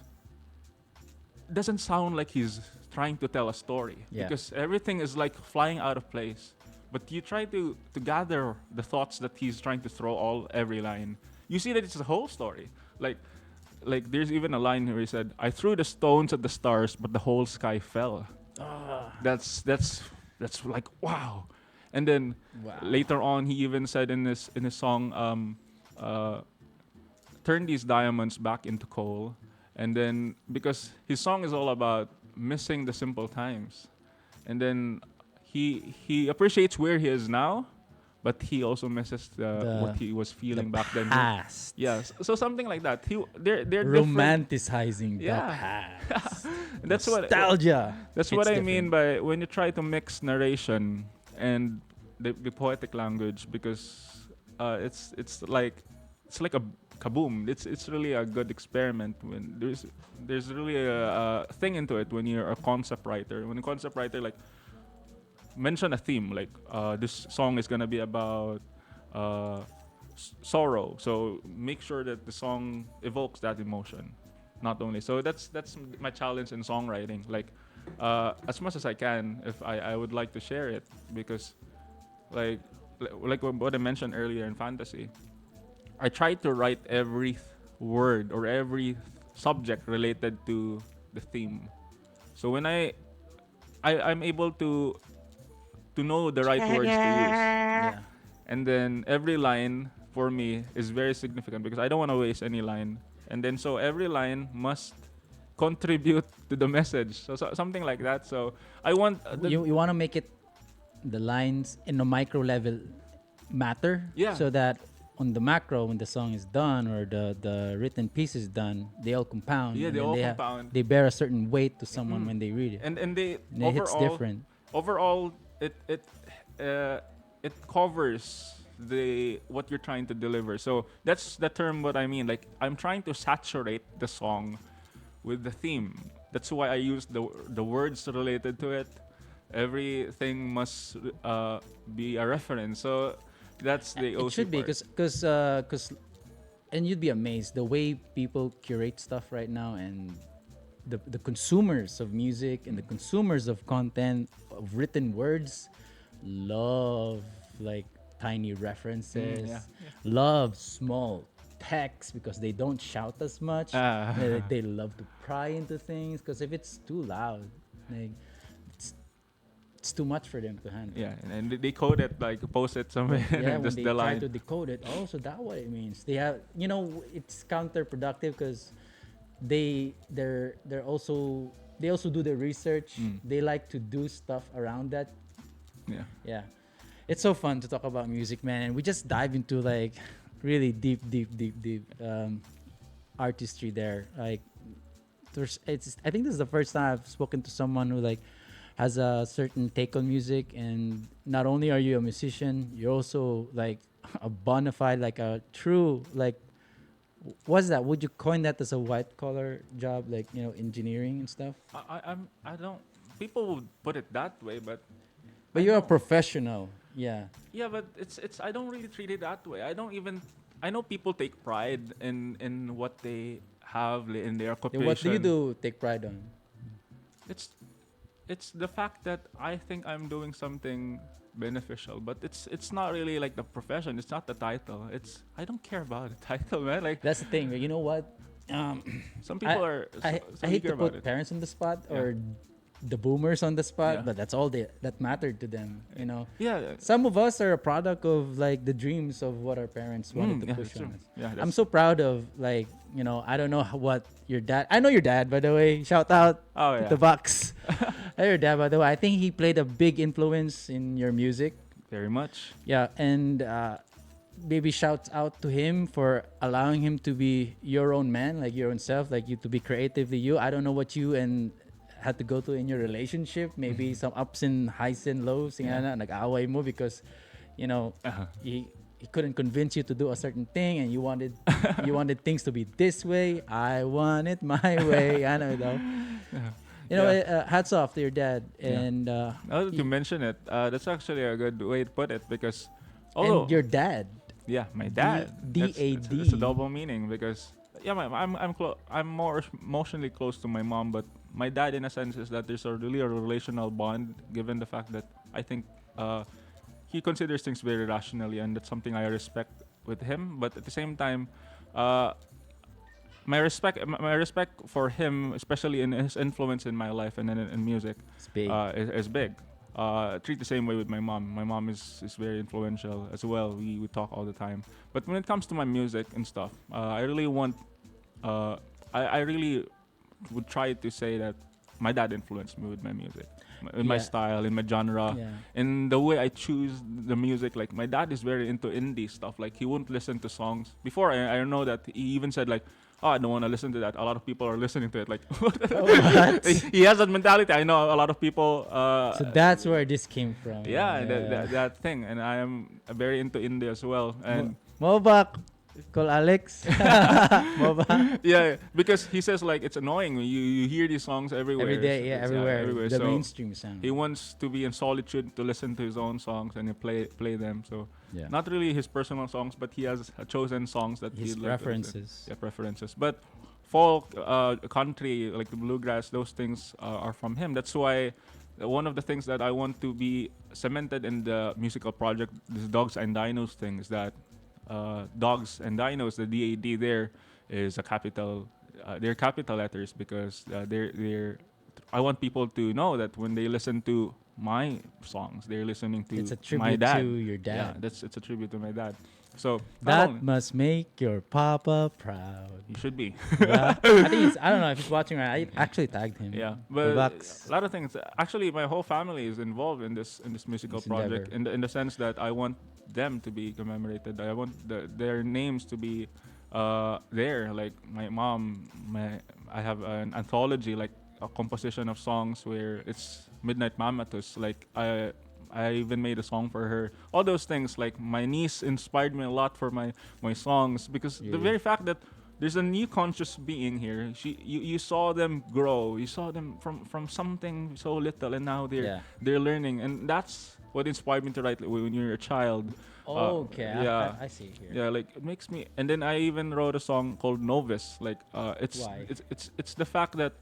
it doesn't sound like he's trying to tell a story, Yeah. because everything is like flying out of place. But you try to gather the thoughts that he's trying to throw every line. You see that it's a whole story. Like there's even a line where he said, "I threw the stones at the stars, but the whole sky fell." That's like, wow. And then Wow. later on, he even said in his song, "Turn these diamonds back into coal." And then, because his song is all about missing the simple times, and then he appreciates where he is now, but he also misses what he was feeling back then. Past. Yes, so something like that. They're different. Romanticizing Yeah. the past. That's what Nostalgia. That's It's what I different. mean by when you try to mix narration and the poetic language, because it's like a kaboom. It's really a good experiment when there's really a thing into it when you're a concept writer. When a concept writer, like, mention a theme, like this song is gonna be about sorrow, so make sure that the song evokes that emotion. Not only so, that's my challenge in songwriting. Like, as much as I can, if I would like to share it, because like like what I mentioned earlier in fantasy, I try to write every word or every subject related to the theme. So when I'm able to know the right words to use, Yeah. and then every line for me is very significant because I don't want to waste any line. And then so every line must contribute to the message. So something like that. So I want You want to make it the lines in a micro level matter, Yeah. so that on the macro, when the song is done or the written piece is done, they all compound, Yeah, and they then all compound. they bear a certain weight to someone when they read it, and they and it hits different. overall uh, it covers the what you're trying to deliver. So that's the term what I mean. Like I'm trying to saturate the song with the theme. That's why I use the words related to it. Everything must be a reference. So that's the It OC should be, part. because and you'd be amazed the way people curate stuff right now, and the consumers of music and the consumers of content of written words love like tiny references, Yeah. love small text because they don't shout as much. Ah. They love to pry into things because if it's too loud, like it's, it's too much for them to handle. Yeah, and they code it like post it somewhere Yeah, and when just they the try line. to decode it, oh, so that what it means. They have, it's counterproductive because they're also they also do the research. They like to do stuff around that. Yeah. Yeah, it's so fun to talk about music, man, and we just dive into like really deep artistry there. Like, I think this is the first time I've spoken to someone who like has a certain take on music, and not only are you a musician, you're also like a bona fide, like a true like what's that? Would you coin that as a white collar job, like engineering and stuff? I don't. People would put it that way, but But I you're a don't. professional, yeah. Yeah, but it's. I don't really treat it that way. I don't even. I know people take pride in what they have in their Yeah, what do you occupation. do? Take pride on? It's it's the fact that I think I'm doing something beneficial, but it's not really like the profession. It's not the title. It's I don't care about the title, man. Like That's the thing. You know what? Um, some I people are so I hate eager to about put it. parents on the spot Yeah. or the boomers on the spot, Yeah. but that's all that mattered to them. Yeah. Some of us are a product of like the dreams of what our parents wanted to Yeah, push that's true. on us. Yeah, I'm that's so proud of like I don't know what your dad. I know your dad, by the way. Shout out Oh to yeah. the Bucks. I know your dad, by the way. I think he played a big influence in your music. Very much. Yeah, and maybe shout out to him for allowing him to be your own man, like your own self, like you to be creatively you. I don't know what you and had to go through in your relationship. Maybe some ups and highs and lows. Yeah. Nag-away mo because, Uh-huh. he couldn't convince you to do a certain thing, and you wanted things to be this way. I want it my way. I know though. Yeah. Hats off to your dad, Yeah. and Now that you y- mention it, that's actually a good way to put it because, although and your dad. yeah, my dad. It's a D-A-D. double meaning because yeah, I'm more emotionally close to my mom, but my dad in a sense is that there's a really a relational bond given the fact that I think he considers things very rationally, and that's something I respect with him. But at the same time, uh, my respect for him, especially in his influence in my life and in music, It's big. is big. Treat the same way with my mom. My mom is very influential as well. We talk all the time. But when it comes to my music and stuff, I really want. I really would try to say that my dad influenced me with my music, in my Yeah. style, in my genre, Yeah. in the way I choose the music. Like my dad is very into indie stuff. Like he won't listen to songs. Before I know that he even said like, "Oh, I don't want to listen to that." A lot of people are listening to it. Like What? he has that mentality. I know a lot of people. So that's where this came from. Yeah, that thing, and I am very into indie as well. And Mobak. Call Alex. Mobak. yeah, because he says like it's annoying when you hear these songs everywhere. Every day, yeah, everywhere. everywhere. The So mainstream sound. he wants to be in solitude to listen to his own songs and he play them. So Yeah. not really his personal songs, but he has chosen songs that His he like to listen. preferences. Yeah, preferences. But folk, country, like the bluegrass, those things are from him. That's why one of the things that I want to be cemented in the musical project, this Dogs and Dinos thing, is that Dogs and Dinos, the DAD there is a capital. They're capital letters because they're. I want people to know that when they listen to my songs, they're listening to It's a my tribute dad. to your Yeah, dad. it's a tribute to my dad. So not That only must make your papa proud. you should be. Yeah. I think I don't know if he's watching right. I actually tagged him. Yeah, For but bucks. a lot of things. Actually, my whole family is involved in this musical This project. endeavor. In the sense that I want them to be commemorated. I want their names to be there. Like my mom, I have an anthology, like a composition of songs where it's Midnight Mamatus. Like I even made a song for her. All those things. Like my niece inspired me a lot for my songs because the Yeah. very fact that there's a new conscious being here. You saw them grow. You saw them from something so little, and now Yeah. they're learning, and that's what inspired me to write when you're a child. Okay. Yeah. I see it here. Yeah, like it makes me. And then I even wrote a song called Novice. Like Why? it's the fact that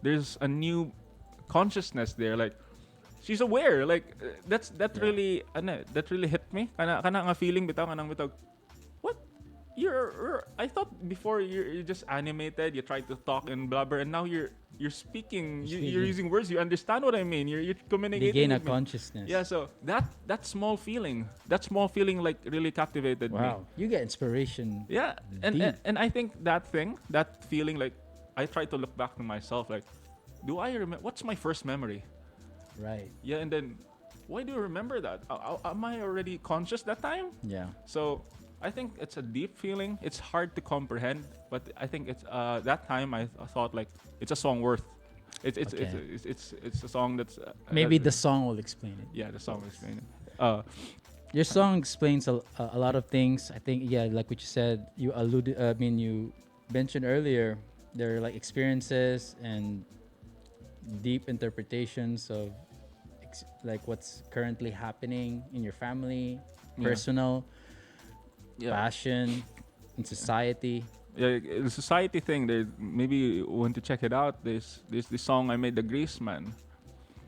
there's a new consciousness there. Like she's aware. Like that Yeah. really that really hit me. Kana nga feeling bitaw kanang bitaw. What? I thought before you're just animated, you try to talk and blabber, and now you're speaking, you're using words, you understand what I mean, you're They communicating gain a with me. consciousness. Yeah, so that small feeling like really captivated me. Wow. You get inspiration. Yeah, Deep. and I think that feeling, like I try to look back to myself, like, do I remember what's my first memory? Right. Yeah, and then why do you remember that? Am I already conscious that time? Yeah. So I think it's a deep feeling. It's hard to comprehend, but I think it's that time I thought like it's a song worth. Okay. It's a song that's Maybe the song will explain it. yeah, the song is explaining. Your song explains a lot of things. I think, yeah, like what you said, you alluded, you mentioned earlier, there are like experiences and deep interpretations of like what's currently happening in your family, Yeah. personal, Yeah, passion, in society. yeah, the society thing. There, maybe you want to check it out. This song I made, the Grease Man.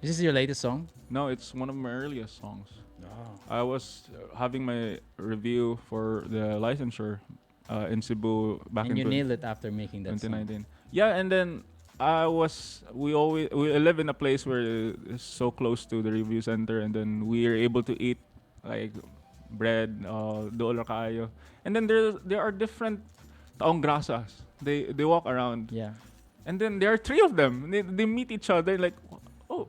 Is this your latest song? No, it's one of my earliest songs. Oh. I was having my review for the licensure in Cebu back And in you nailed it after making that song. 2019. Yeah, and then we live in a place where it's so close to the review center, and then we are able to eat like bread, dola kayo. And then there are different taong grasas. They walk around, Yeah. and then there are three of them. They meet each other like, oh,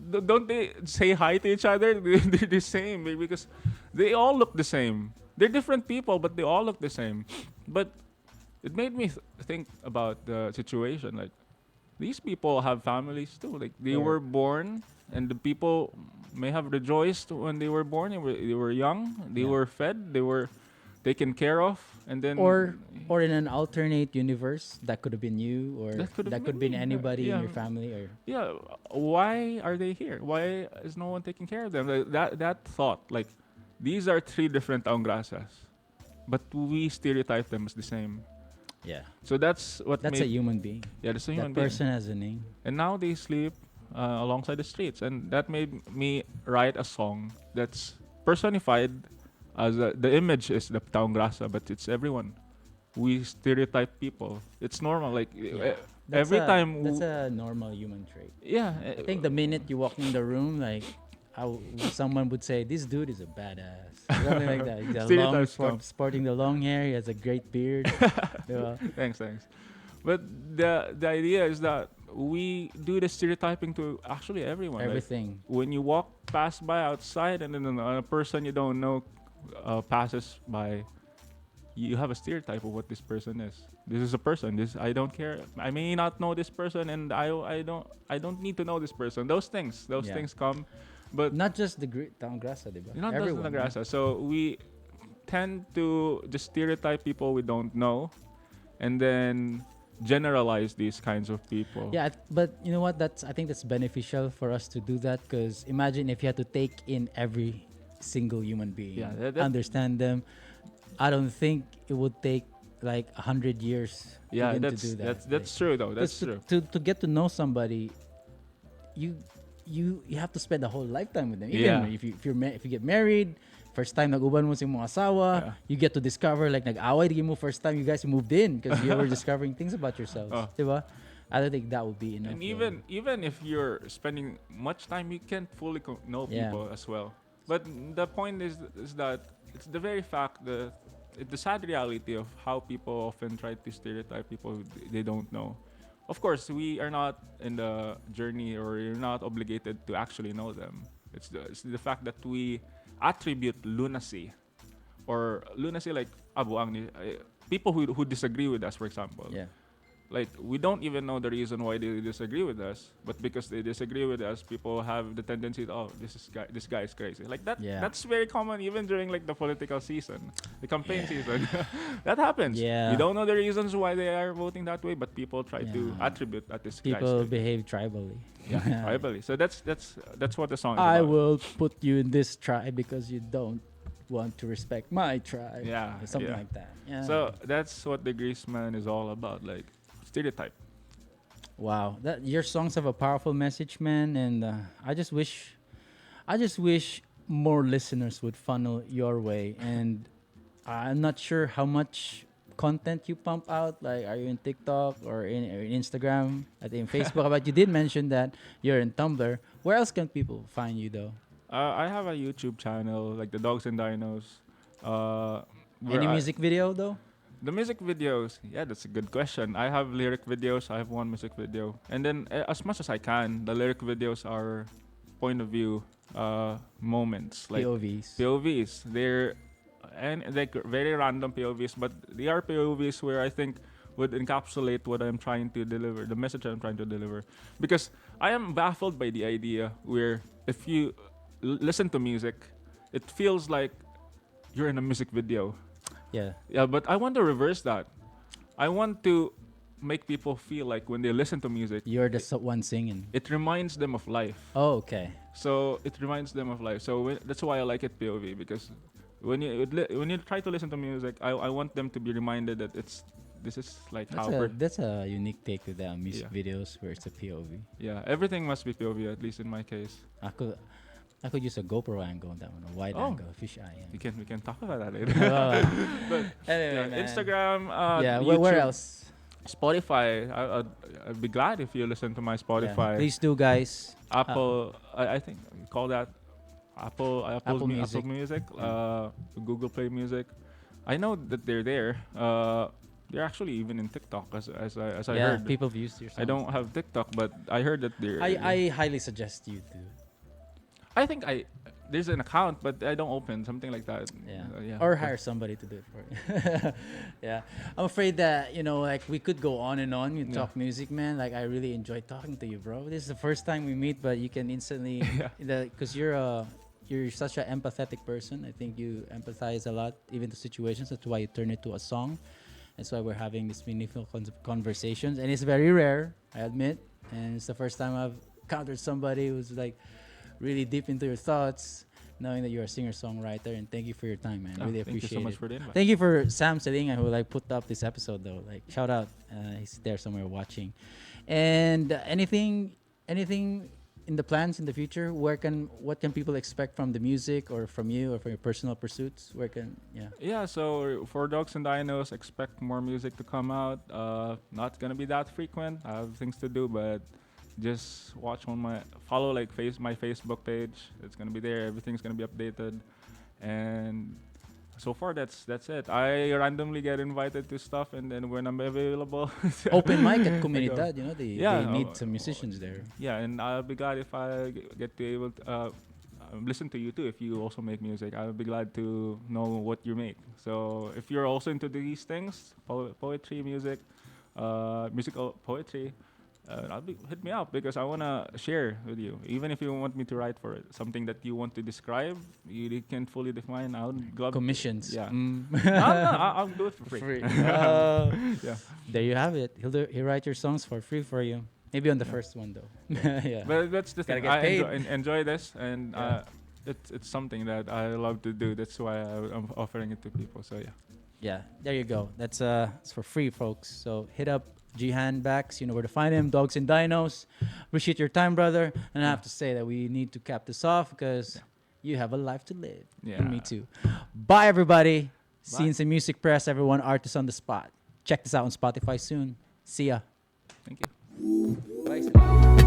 don't they say hi to each other? They're the same because they all look the same. They're different people, but they all look the same. But it made me think about the situation. Like these people have families too. Like they Sure. were born, and the people may have rejoiced when they were born. They were young. They Yeah. were fed. They were taken care of, and then Or in an alternate universe, that could have been you, or That could have that could been have been me. anybody Yeah. in your family, or yeah, why are they here? Why is no one taking care of them? Like that thought, like these are three different taong grasas, but we stereotype them as the same. yeah, So that's what that's a made human being. yeah, that's a That human being. person has a name. And now they sleep alongside the streets, and that made me write a song that's personified as the image is the taong grasa, but it's everyone. We stereotype people. It's normal. Like Yeah. every time. That's a normal human trait. Yeah. I think the minute you walk in the room, like someone would say, "This dude is a badass," something like that. He's a long, Stereotypes come. sporting the long hair. He has a great beard. Diba? Thanks. But the idea is that we do the stereotyping to actually everyone. Like, Everything. when you walk past by outside, and then a person you don't know passes by, you have a stereotype of what this person is. This is a person. I don't care. I may not know this person, and I don't need to know this person. Those things Yeah. come, but Not just the taong grasa, diba? not just Everyone. the grasa. So we tend to just stereotype people we don't know, and then generalize these kinds of people. Yeah, but you know what? I think that's beneficial for us to do that, because imagine if you had to take in every single human being, Yeah, that- understand them. I don't think it would take like 100 years Yeah, even that's to do that. that's true though. That's 'Cause true. to get to know somebody, you you have to spend a whole lifetime with them. Yeah. Even if you get married, first time nag-uban mo sa imong asawa, Yeah. you get to discover like nag-away di mo first time you guys moved in because you were discovering things about yourselves. Oh. Diba? I don't think that would be enough. And even if you're spending much time, you can't fully know Yeah. people as well. But the point is that it's the very fact that the sad reality of how people often try to stereotype people who they don't know. Of course, we are not in the journey, or you're not obligated to actually know them. It's the fact that we attribute lunacy, or lunacy like abuang ni people who disagree with us, for example. Yeah. Like, we don't even know the reason why they disagree with us, but because they disagree with us, people have the tendency to, this guy is crazy. Like that. Yeah. That's very common even during like the political season, the campaign season. That happens. Yeah. We don't know the reasons why they are voting that way, but people try to Yeah. attribute that this guy's People crazy. behave tribally. Yeah, tribally. So that's what the song is I about. will put you in this tribe because you don't want to respect my tribe. Yeah, Or something yeah. like that. Yeah. So that's what the Greaseman is all about, like stereotype. Wow, that your songs have a powerful message, man, and I just wish more listeners would funnel your way. And I'm not sure how much content you pump out. Like, are you in TikTok or in Instagram? I think in Facebook. But you did mention that you're in Tumblr. Where else can people find you though? I have a YouTube channel, like the Dogs and Dinos. Where Any I- music video though? The music videos, yeah, that's a good question. I have lyric videos. I have one music video, and then as much as I can, the lyric videos are point of view moments, like POVs. POVs. They're very random POVs, but they are POVs where I think would encapsulate what I'm trying to deliver, the message I'm trying to deliver. Because I am baffled by the idea where if you listen to music, it feels like you're in a music video. Yeah. Yeah, but I want to reverse that. I want to make people feel like when they listen to music, You're the one singing. it reminds them of life. Oh, okay. So it reminds them of life. So that's why I like it POV, because when you try to listen to music, I want them to be reminded that this is like how we're, That's a unique take with the music Yeah. videos where it's a POV. yeah, everything must be POV, at least in my case. I could use a GoPro angle on that one, a wide Oh. angle, fisheye. We can talk about that later. But anyway, Yeah, man. Instagram, Yeah, where YouTube, else? Spotify. I'd be glad if you listen to my Yeah, Spotify. please do, guys. Apple, I think we call that Apple Music. Music, Google Play Music. I know that they're there. They're actually even in TikTok, as I Yeah, heard. people views your songs. I don't have TikTok, but I heard that they're. I highly suggest you to. I think there's an account, but I don't open something like that. Yeah. Yeah. Or hire somebody to do it for you. Yeah. I'm afraid that, like we could go on and on. You Yeah. talk music, man. Like, I really enjoy talking to you, bro. This is the first time we meet, but you can instantly, because you're such an empathetic person. I think you empathize a lot, even to situations. That's why you turn it to a song. That's why we're having these meaningful conversations. And it's very rare, I admit. And it's the first time I've encountered somebody who's like really deep into your thoughts, knowing that you're a singer-songwriter. And thank you for your time, man. Really Thank you appreciate so much it. for the invite. Thank you for Sam Salinga, who like put up this episode though. Like, shout out, he's there somewhere watching. And anything in the plans in the future? What can people expect from the music, or from you, or from your personal pursuits? Yeah, so for Dogs and Dinos, expect more music to come out. Not gonna be that frequent. I have things to do, but just follow like my Facebook page. It's gonna be there. Everything's gonna be updated, and so far that's it. I randomly get invited to stuff, and then when I'm available, Open mic at I go. Comunidad, they Yeah, need some musicians there. Yeah, and I'll be glad if I get to able to listen to you too. If you also make music, I'll be glad to know what you make. So if you're also into these things, poetry, music, musical poetry, hit me up, because I wanna share with you. Even if you want me to write for it, something that you want to describe, you can't fully define. I'll glad. Commissions. Yeah. Mm. I'll do it for free. Yeah. There you have it. He'll write your songs for free for you. Maybe on the first one though. Yeah. But that's the Gotta thing. get I paid. enjoy this, and Yeah. it's something that I love to do. That's why I'm offering it to people. So yeah. Yeah, there you go. That's it's for free, folks. So hit up G Handbacks, you know where to find him. Dogs and Dinos. Appreciate your time, brother. And I have to say that we need to cap this off because you have a life to live. Yeah. And me too. Bye, everybody. Bye. Scenes and Music Press, everyone. Artists on the Spot. Check this out on Spotify soon. See ya. Thank you. Bye.